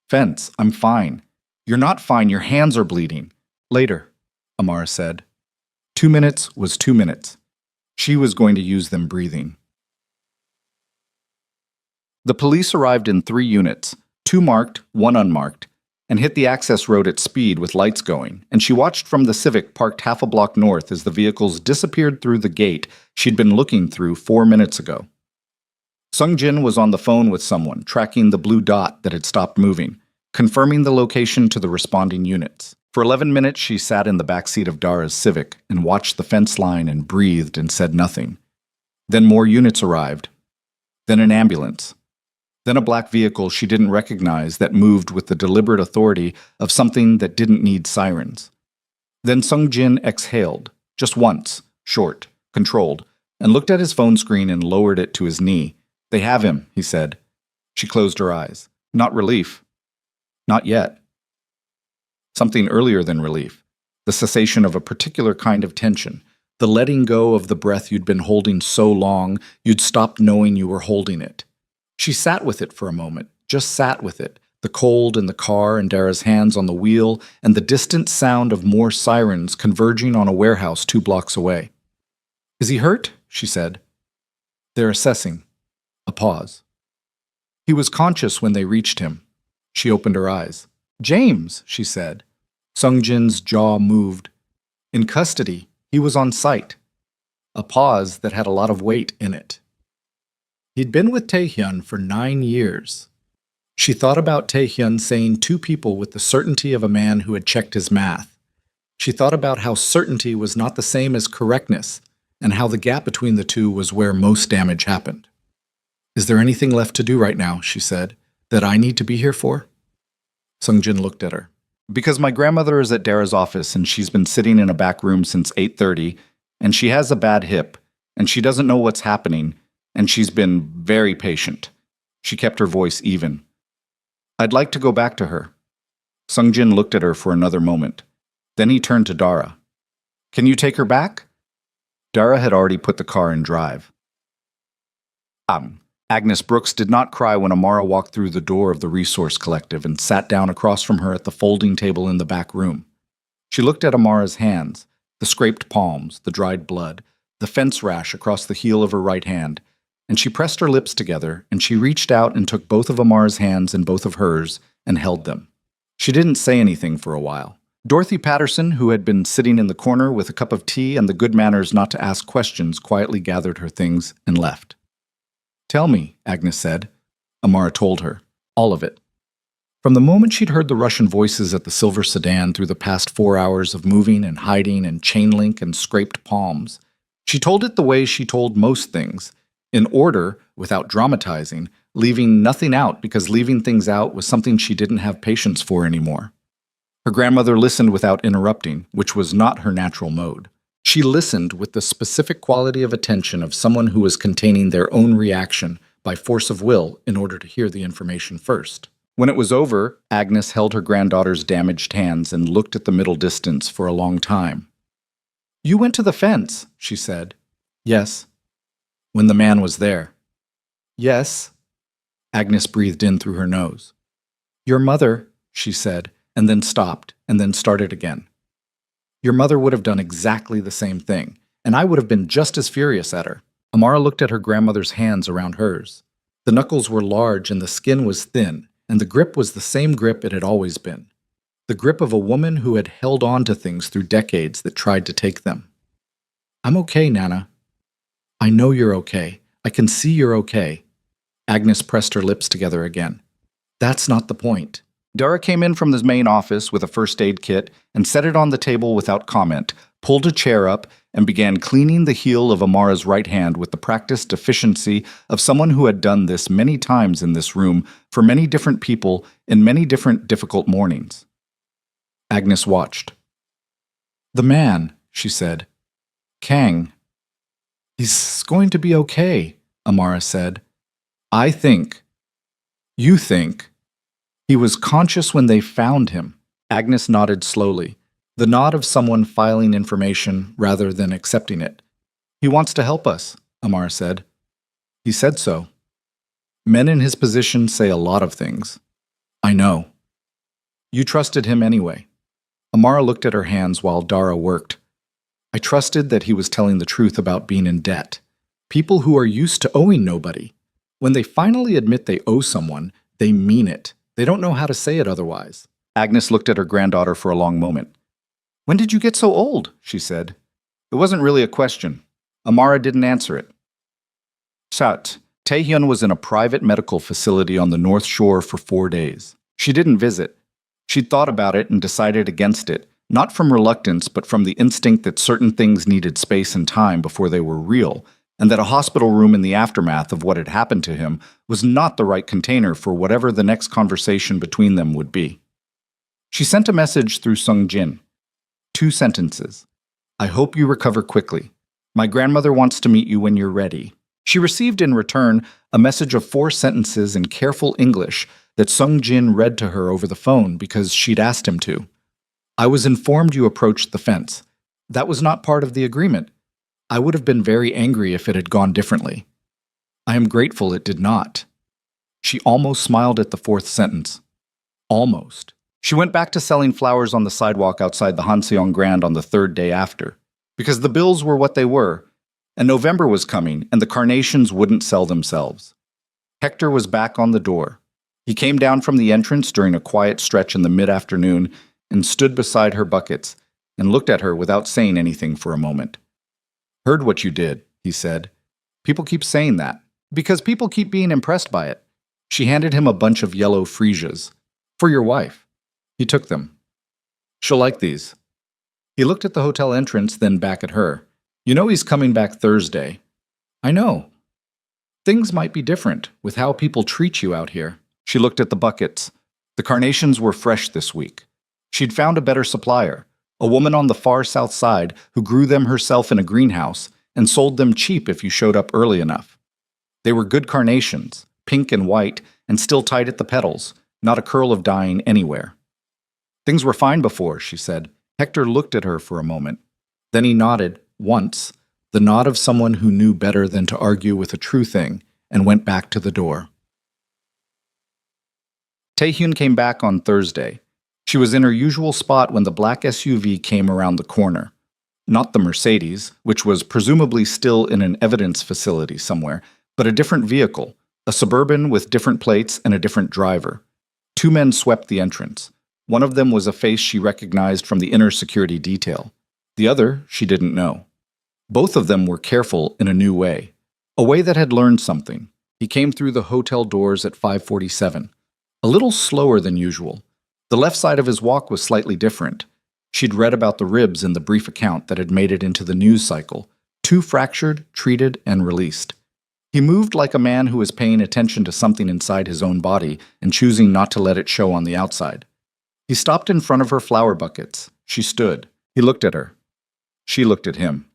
"Fence, I'm fine." "You're not fine, your hands are bleeding." "Later," Amara said. 2 minutes was 2 minutes. She was going to use them breathing. The police arrived in 3 units, 2 marked, 1 unmarked, and hit the access road at speed with lights going, and she watched from the Civic parked half a block north as the vehicles disappeared through the gate she'd been looking through 4 minutes ago. Sung Jin was on the phone with someone, tracking the blue dot that had stopped moving, confirming the location to the responding units. For 11 minutes, she sat in the backseat of Dara's Civic and watched the fence line and breathed and said nothing. Then more units arrived. Then an ambulance. Then a black vehicle she didn't recognize that moved with the deliberate authority of something that didn't need sirens. Then Sung Jin exhaled, just once, short, controlled, and looked at his phone screen and lowered it to his knee. "They have him," he said. She closed her eyes. Not relief. Not yet. Something earlier than relief. The cessation of a particular kind of tension. The letting go of the breath you'd been holding so long, you'd stopped knowing you were holding it. She sat with it for a moment, just sat with it, the cold in the car and Dara's hands on the wheel, and the distant sound of more sirens converging on a warehouse 2 blocks away. "Is he hurt?" she said. "They're assessing." A pause. He was conscious when they reached him. She opened her eyes. "James," she said. Sung Jin's jaw moved. "In custody. He was on site." A pause that had a lot of weight in it. He'd been with Taehyun for 9 years. She thought about Taehyun saying 2 people with the certainty of a man who had checked his math. She thought about how certainty was not the same as correctness, and how the gap between the two was where most damage happened. "Is there anything left to do right now," she said, "that I need to be here for?" Sung Jin looked at her. "Because my grandmother is at Dara's office and she's been sitting in a back room since 8:30, and she has a bad hip, and she doesn't know what's happening, and she's been very patient." She kept her voice even. "I'd like to go back to her." Sung Jin looked at her for another moment. Then he turned to Dara. "Can you take her back?" Dara had already put the car in drive. Agnes Brooks did not cry when Amara walked through the door of the Resource Collective and sat down across from her at the folding table in the back room. She looked at Amara's hands, the scraped palms, the dried blood, the fence rash across the heel of her right hand, and she pressed her lips together, and she reached out and took both of Amara's hands in both of hers and held them. She didn't say anything for a while. Dorothy Patterson, who had been sitting in the corner with a cup of tea and the good manners not to ask questions, quietly gathered her things and left. "Tell me," Agnes said. Amara told her. All of it. From the moment she'd heard the Russian voices at the silver sedan through the past 4 hours of moving and hiding and chain link and scraped palms. She told it the way she told most things, in order, without dramatizing, leaving nothing out because leaving things out was something she didn't have patience for anymore. Her grandmother listened without interrupting, which was not her natural mode. She listened with the specific quality of attention of someone who was containing their own reaction by force of will in order to hear the information first. When it was over, Agnes held her granddaughter's damaged hands and looked at the middle distance for a long time. "You went to the fence," she said. "Yes." "When the man was there." "Yes." Agnes breathed in through her nose. "Your mother," she said, and then stopped, and then started again. "Your mother would have done exactly the same thing, and I would have been just as furious at her." Amara looked at her grandmother's hands around hers. The knuckles were large and the skin was thin, and the grip was the same grip it had always been. The grip of a woman who had held on to things through decades that tried to take them. "I'm okay, Nana." "I know you're okay. I can see you're okay." Agnes pressed her lips together again. That's not the point. Dara came in from the main office with a first aid kit and set it on the table without comment, pulled a chair up, and began cleaning the heel of Amara's right hand with the practiced efficiency of someone who had done this many times in this room for many different people in many different difficult mornings. Agnes watched. The man, she said. Kang. He's going to be okay, Amara said. I think. You think. He was conscious when they found him. Agnes nodded slowly, the nod of someone filing information rather than accepting it. He wants to help us, Amara said. He said so. Men in his position say a lot of things. I know. You trusted him anyway. Amara looked at her hands while Dara worked. I trusted that he was telling the truth about being in debt. People who are used to owing nobody. When they finally admit they owe someone, they mean it. They don't know how to say it otherwise. Agnes looked at her granddaughter for a long moment. When did you get so old? She said. It wasn't really a question. Amara didn't answer it. Sat, Taehyun was in a private medical facility on the North Shore for 4 days. She didn't visit. She'd thought about it and decided against it, not from reluctance, but from the instinct that certain things needed space and time before they were real, and that a hospital room in the aftermath of what had happened to him was not the right container for whatever the next conversation between them would be. She sent a message through Sung Jin. 2 sentences. I hope you recover quickly. My grandmother wants to meet you when you're ready. She received in return a message of 4 sentences in careful English that Sung Jin read to her over the phone because she'd asked him to. I was informed you approached the fence. That was not part of the agreement. I would have been very angry if it had gone differently. I am grateful it did not. She almost smiled at the 4th sentence. Almost. She went back to selling flowers on the sidewalk outside the Hanseong Grand on the 3rd day after, because the bills were what they were, and November was coming, and the carnations wouldn't sell themselves. Hector was back on the door. He came down from the entrance during a quiet stretch in the mid-afternoon and stood beside her buckets and looked at her without saying anything for a moment. Heard what you did, he said. People keep saying that, because people keep being impressed by it. She handed him a bunch of yellow freesias. For your wife. He took them. She'll like these. He looked at the hotel entrance, then back at her. You know he's coming back Thursday. I know. Things might be different with how people treat you out here. She looked at the buckets. The carnations were fresh this week. She'd found a better supplier, a woman on the far south side who grew them herself in a greenhouse and sold them cheap if you showed up early enough. They were good carnations, pink and white, and still tight at the petals, not a curl of dyeing anywhere. Things were fine before, she said. Hector looked at her for a moment. Then he nodded, once, the nod of someone who knew better than to argue with a true thing, and went back to the door. Taehyun came back on Thursday. She was in her usual spot when the black SUV came around the corner. Not the Mercedes, which was presumably still in an evidence facility somewhere, but a different vehicle, a Suburban with different plates and a different driver. 2 men swept the entrance. One of them was a face she recognized from the inner security detail. The other she didn't know. Both of them were careful in a new way, a way that had learned something. He came through the hotel doors at 5:47, a little slower than usual. The left side of his walk was slightly different. She'd read about the ribs in the brief account that had made it into the news cycle. 2 fractured, treated, and released. He moved like a man who is paying attention to something inside his own body and choosing not to let it show on the outside. He stopped in front of her flower buckets. She stood. He looked at her. She looked at him.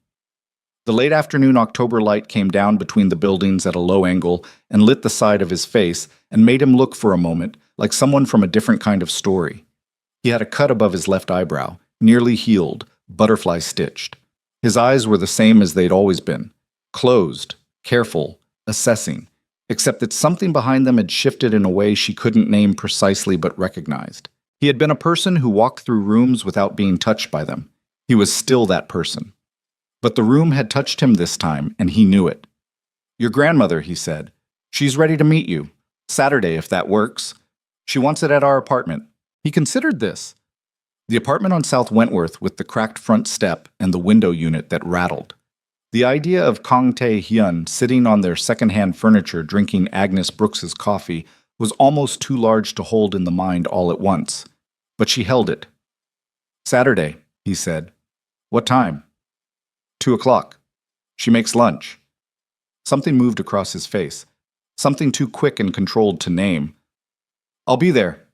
The late afternoon October light came down between the buildings at a low angle and lit the side of his face and made him look for a moment like someone from a different kind of story. He had a cut above his left eyebrow, nearly healed, butterfly stitched. His eyes were the same as they'd always been, closed, careful, assessing, except that something behind them had shifted in a way she couldn't name precisely but recognized. He had been a person who walked through rooms without being touched by them. He was still that person. But the room had touched him this time, and he knew it. Your grandmother, he said. She's ready to meet you. Saturday, if that works. She wants it at our apartment. He considered this. The apartment on South Wentworth with the cracked front step and the window unit that rattled. The idea of Kang Tae-hyun sitting on their second-hand furniture drinking Agnes Brooks's coffee was almost too large to hold in the mind all at once. But she held it. "Saturday," he said. "What time?" 2 o'clock. She makes lunch. Something moved across his face. Something too quick and controlled to name. "I'll be there."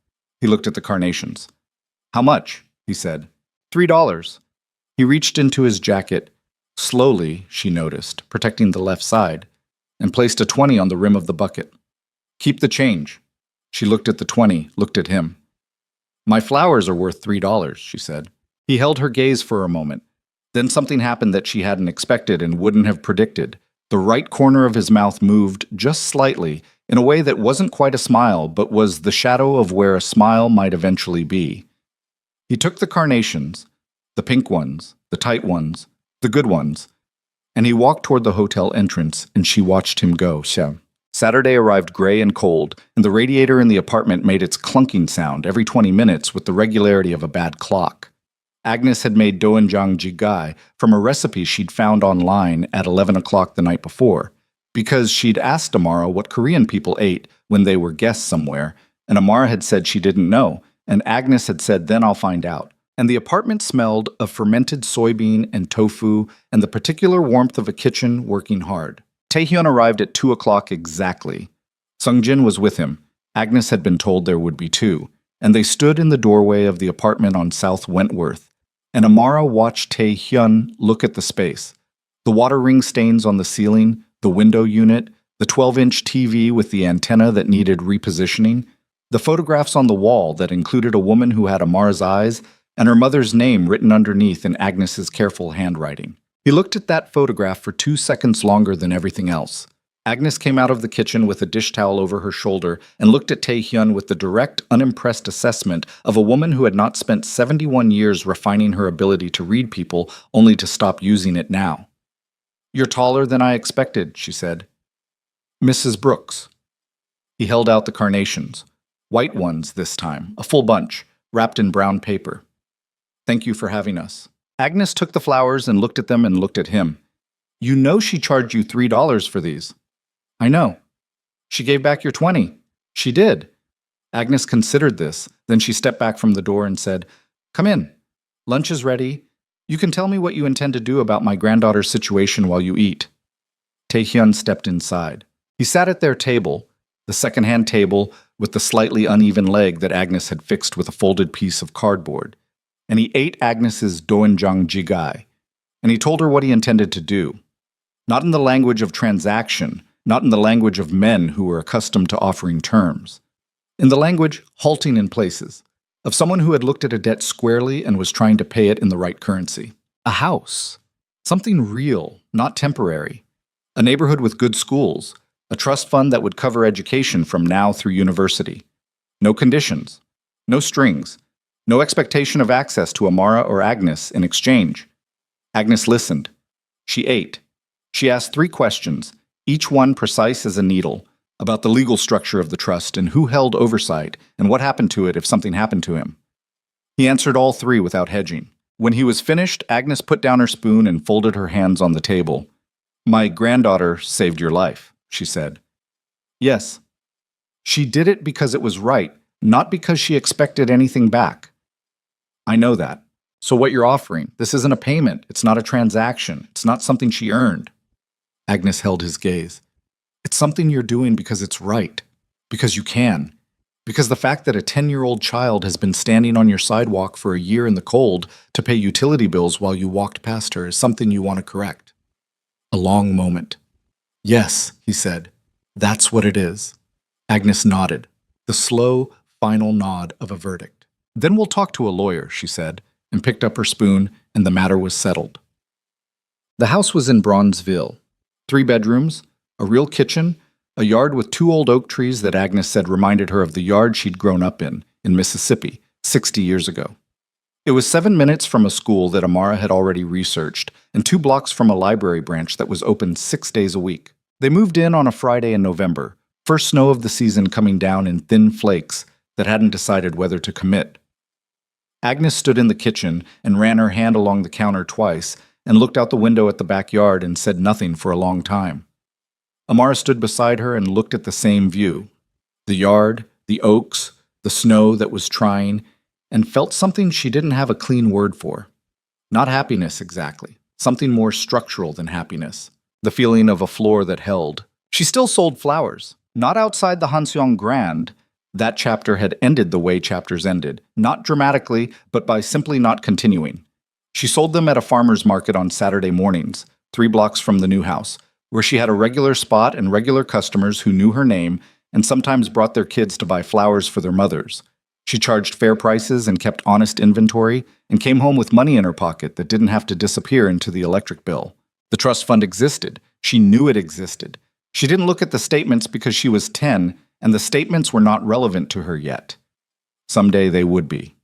He looked at the carnations. "How much?" he said. $3. He reached into his jacket. Slowly, she noticed, protecting the left side, and placed a 20 on the rim of the bucket. "Keep the change." She looked at the 20, looked at him. "My flowers are worth $3, she said. He held her gaze for a moment. Then something happened that she hadn't expected and wouldn't have predicted. The right corner of his mouth moved just slightly, in a way that wasn't quite a smile, but was the shadow of where a smile might eventually be. He took the carnations, the pink ones, the tight ones, the good ones, and he walked toward the hotel entrance, and she watched him go. Saturday arrived gray and cold, and the radiator in the apartment made its clunking sound every 20 minutes with the regularity of a bad clock. Agnes had made doenjang jjigae from a recipe she'd found online at 11 o'clock the night before, because she'd asked Amara what Korean people ate when they were guests somewhere, and Amara had said she didn't know, and Agnes had said, "Then I'll find out." And the apartment smelled of fermented soybean and tofu and the particular warmth of a kitchen working hard. Taehyun arrived at 2 o'clock exactly. Sungjin was with him. Agnes had been told there would be two, and they stood in the doorway of the apartment on South Wentworth, and Amara watched Taehyun look at the space. The water ring stains on the ceiling, the window unit, the 12-inch TV with the antenna that needed repositioning, the photographs on the wall that included a woman who had Amara's eyes and her mother's name written underneath in Agnes's careful handwriting. He looked at that photograph for 2 seconds longer than everything else. Agnes came out of the kitchen with a dish towel over her shoulder and looked at Taehyun with the direct, unimpressed assessment of a woman who had not spent 71 years refining her ability to read people only to stop using it now. "You're taller than I expected," she said. "Mrs. Brooks." He held out the carnations. White ones this time, a full bunch, wrapped in brown paper. "Thank you for having us." Agnes took the flowers and looked at them and looked at him. "You know she charged you $3 for these." "I know." "She gave back your 20. "She did." Agnes considered this, then she stepped back from the door and said, "Come in. Lunch is ready. You can tell me what you intend to do about my granddaughter's situation while you eat." Taehyun stepped inside. He sat at their table, the second-hand table with the slightly uneven leg that Agnes had fixed with a folded piece of cardboard, and he ate Agnes's doenjang jjigae, and he told her what he intended to do. Not in the language of transaction, not in the language of men who were accustomed to offering terms. In the language, halting in places, of someone who had looked at a debt squarely and was trying to pay it in the right currency. A house. Something real, not temporary. A neighborhood with good schools. A trust fund that would cover education from now through university. No conditions. No strings. No expectation of access to Amara or Agnes in exchange. Agnes listened. She ate. She asked 3 questions, each one precise as a needle, about the legal structure of the trust and who held oversight and what happened to it if something happened to him. He answered all 3 without hedging. When he was finished, Agnes put down her spoon and folded her hands on the table. "My granddaughter saved your life," she said. "Yes." "She did it because it was right, not because she expected anything back." "I know that. So what you're offering, this isn't a payment, it's not a transaction, it's not something she earned." Agnes held his gaze. "It's something you're doing because it's right, because you can, because the fact that a 10-year-old child has been standing on your sidewalk for a year in the cold to pay utility bills while you walked past her is something you want to correct." A long moment. "Yes," he said, "that's what it is." Agnes nodded, the slow, final nod of a verdict. "Then we'll talk to a lawyer," she said, and picked up her spoon, and the matter was settled. The house was in Bronzeville. 3 bedrooms, a real kitchen, a yard with 2 old oak trees that Agnes said reminded her of the yard she'd grown up in Mississippi, 60 years ago. It was 7 minutes from a school that Amara had already researched, and 2 blocks from a library branch that was open 6 days a week. They moved in on a Friday in November, first snow of the season coming down in thin flakes that hadn't decided whether to commit. Agnes stood in the kitchen and ran her hand along the counter twice, and looked out the window at the backyard and said nothing for a long time. Amara stood beside her and looked at the same view. The yard, the oaks, the snow that was trying, and felt something she didn't have a clean word for. Not happiness exactly, something more structural than happiness. The feeling of a floor that held. She still sold flowers, not outside the Hanseong Grand. That chapter had ended the way chapters ended, not dramatically, but by simply not continuing. She sold them at a farmer's market on Saturday mornings, 3 blocks from the new house, where she had a regular spot and regular customers who knew her name and sometimes brought their kids to buy flowers for their mothers. She charged fair prices and kept honest inventory and came home with money in her pocket that didn't have to disappear into the electric bill. The trust fund existed. She knew it existed. She didn't look at the statements because she was 10 and the statements were not relevant to her yet. Someday they would be.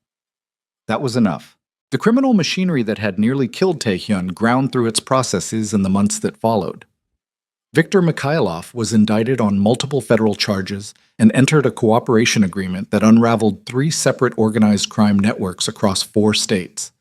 That was enough. The criminal machinery that had nearly killed Taehyun ground through its processes in the months that followed. Viktor Mikhailov was indicted on multiple federal charges and entered a cooperation agreement that unraveled 3 separate organized crime networks across 4 states.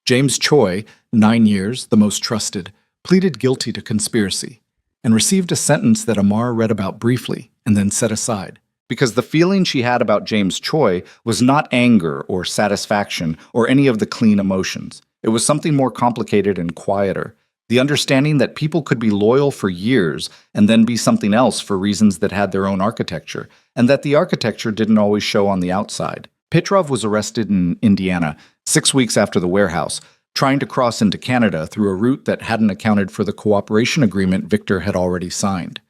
James Choi, 9 years, the most trusted, pleaded guilty to conspiracy and received a sentence that Amar read about briefly and then set aside, because the feeling she had about James Choi was not anger or satisfaction or any of the clean emotions. It was something more complicated and quieter, the understanding that people could be loyal for years and then be something else for reasons that had their own architecture, and that the architecture didn't always show on the outside. Petrov was arrested in Indiana 6 weeks after the warehouse, trying to cross into Canada through a route that hadn't accounted for the cooperation agreement Victor had already signed.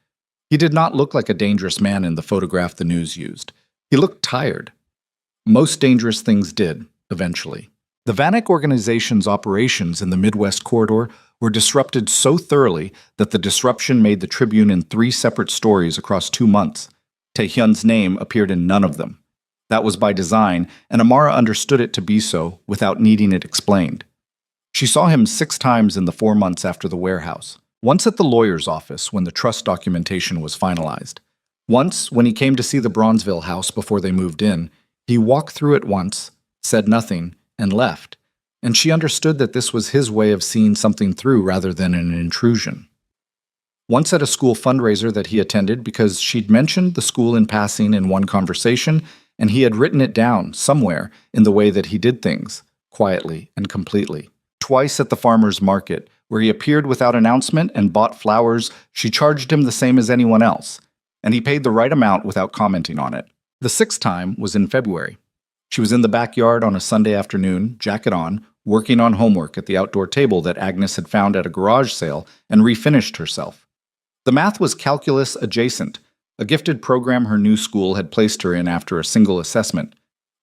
He did not look like a dangerous man in the photograph the news used. He looked tired. Most dangerous things did, eventually. The Vanek organization's operations in the Midwest corridor were disrupted so thoroughly that the disruption made the Tribune in 3 separate stories across 2 months. Taehyun's name appeared in none of them. That was by design, and Amara understood it to be so without needing it explained. She saw him 6 times in the 4 months after the warehouse. Once at the lawyer's office when the trust documentation was finalized. Once when he came to see the Bronzeville house before they moved in. He walked through it once, said nothing, and left. And she understood that this was his way of seeing something through rather than an intrusion. Once at a school fundraiser that he attended because she'd mentioned the school in passing in one conversation, and he had written it down somewhere in the way that he did things, quietly and completely. Twice at the farmer's market, where he appeared without announcement and bought flowers, she charged him the same as anyone else, and he paid the right amount without commenting on it. The 6th time was in February. She was in the backyard on a Sunday afternoon, jacket on, working on homework at the outdoor table that Agnes had found at a garage sale and refinished herself. The math was calculus adjacent, a gifted program her new school had placed her in after a single assessment,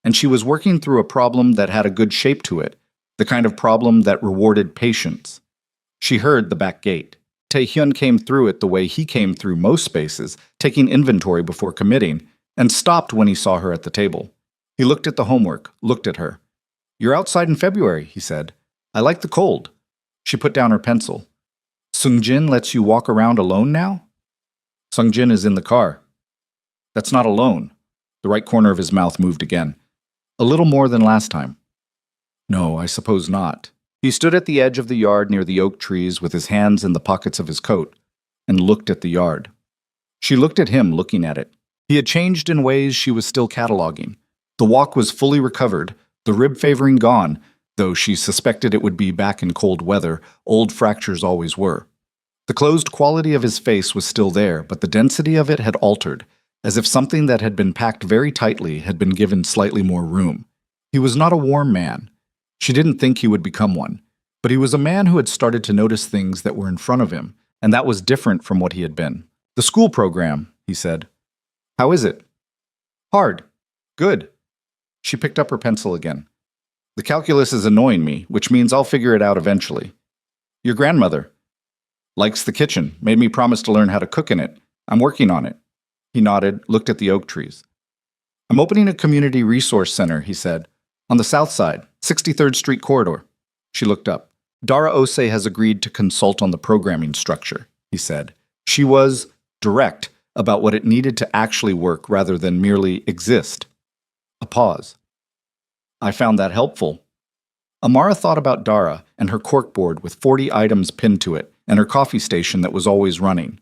and she was working through a problem that had a good shape to it, the kind of problem that rewarded patience. She heard the back gate. Taehyun came through it the way he came through most spaces, taking inventory before committing, and stopped when he saw her at the table. He looked at the homework, looked at her. "You're outside in February," he said. "I like the cold." She put down her pencil. "Sungjin lets you walk around alone now?" "Sungjin is in the car." "That's not alone." The right corner of his mouth moved again. "A little more than last time." "No, I suppose not." He stood at the edge of the yard near the oak trees with his hands in the pockets of his coat and looked at the yard. She looked at him looking at it. He had changed in ways she was still cataloging. The walk was fully recovered, the rib favoring gone, though she suspected it would be back in cold weather. Old fractures always were. The closed quality of his face was still there, but the density of it had altered, as if something that had been packed very tightly had been given slightly more room. He was not a warm man. She didn't think he would become one, but he was a man who had started to notice things that were in front of him, and that was different from what he had been. "The school program," he said. "How is it?" "Hard. Good." She picked up her pencil again. "The calculus is annoying me, which means I'll figure it out eventually." "Your grandmother?" "Likes the kitchen, made me promise to learn how to cook in it. I'm working on it." He nodded, looked at the oak trees. "I'm opening a community resource center," he said. "On the south side, 63rd Street corridor." She looked up. "Dara Ose has agreed to consult on the programming structure," he said. She was direct about what it needed to actually work rather than merely exist. A pause. "I found that helpful." Amara thought about Dara and her corkboard with 40 items pinned to it, and her coffee station that was always running.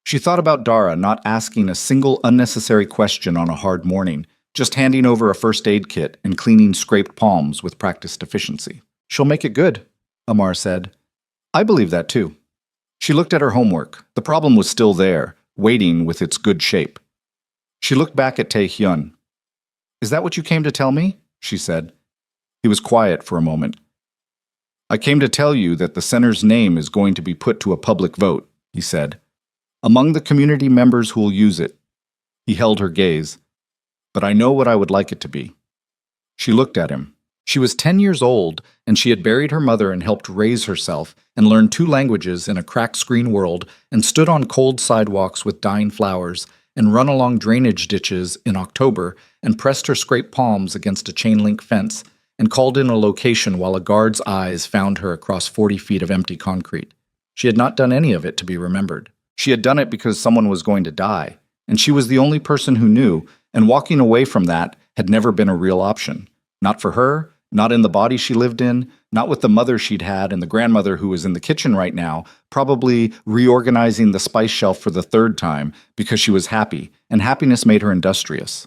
She thought about Dara not asking a single unnecessary question on a hard morning, just handing over a first aid kit and cleaning scraped palms with practiced efficiency. "She'll make it good," Amar said. "I believe that too." She looked at her homework. The problem was still there, waiting with its good shape. She looked back at Tae-hyun. "Is that what you came to tell me?" she said. He was quiet for a moment. "I came to tell you that the center's name is going to be put to a public vote," he said. "Among the community members who will use it." He held her gaze. "But I know what I would like it to be." She looked at him. She was 10 years old, and she had buried her mother and helped raise herself, and learned 2 languages in a cracked screen world, and stood on cold sidewalks with dying flowers, and run along drainage ditches in October, and pressed her scraped palms against a chain-link fence, and called in a location while a guard's eyes found her across 40 feet of empty concrete. She had not done any of it to be remembered. She had done it because someone was going to die, and she was the only person who knew, and walking away from that had never been a real option. Not for her, not in the body she lived in, not with the mother she'd had and the grandmother who was in the kitchen right now, probably reorganizing the spice shelf for the 3rd time because she was happy, and happiness made her industrious.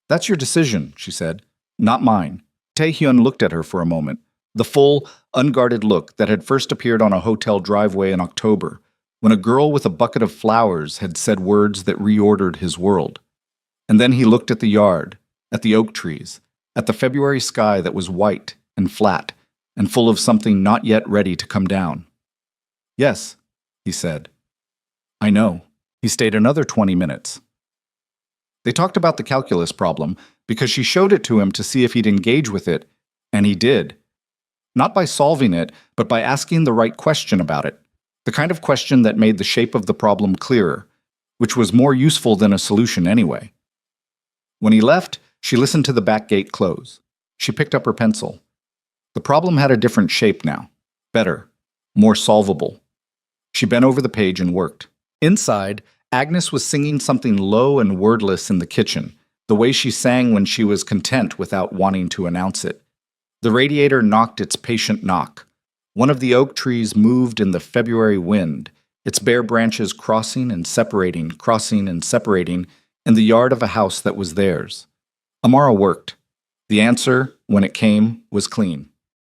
"That's your decision," she said. "Not mine." Tae-hyun looked at her for a moment, the full, unguarded look that had first appeared on a hotel driveway in October, when a girl with a bucket of flowers had said words that reordered his world. And then he looked at the yard, at the oak trees, at the February sky that was white and flat and full of something not yet ready to come down. "Yes," he said. "I know." He stayed another 20 minutes. They talked about the calculus problem because she showed it to him to see if he'd engage with it, and he did. Not by solving it, but by asking the right question about it, the kind of question that made the shape of the problem clearer, which was more useful than a solution anyway. When he left, she listened to the back gate close. She picked up her pencil. The problem had a different shape now. Better. More solvable. She bent over the page and worked. Inside, Agnes was singing something low and wordless in the kitchen, the way she sang when she was content without wanting to announce it. The radiator knocked its patient knock. One of the oak trees moved in the February wind, its bare branches crossing and separating, in the yard of a house that was theirs. Amara worked. The answer, when it came, was clean.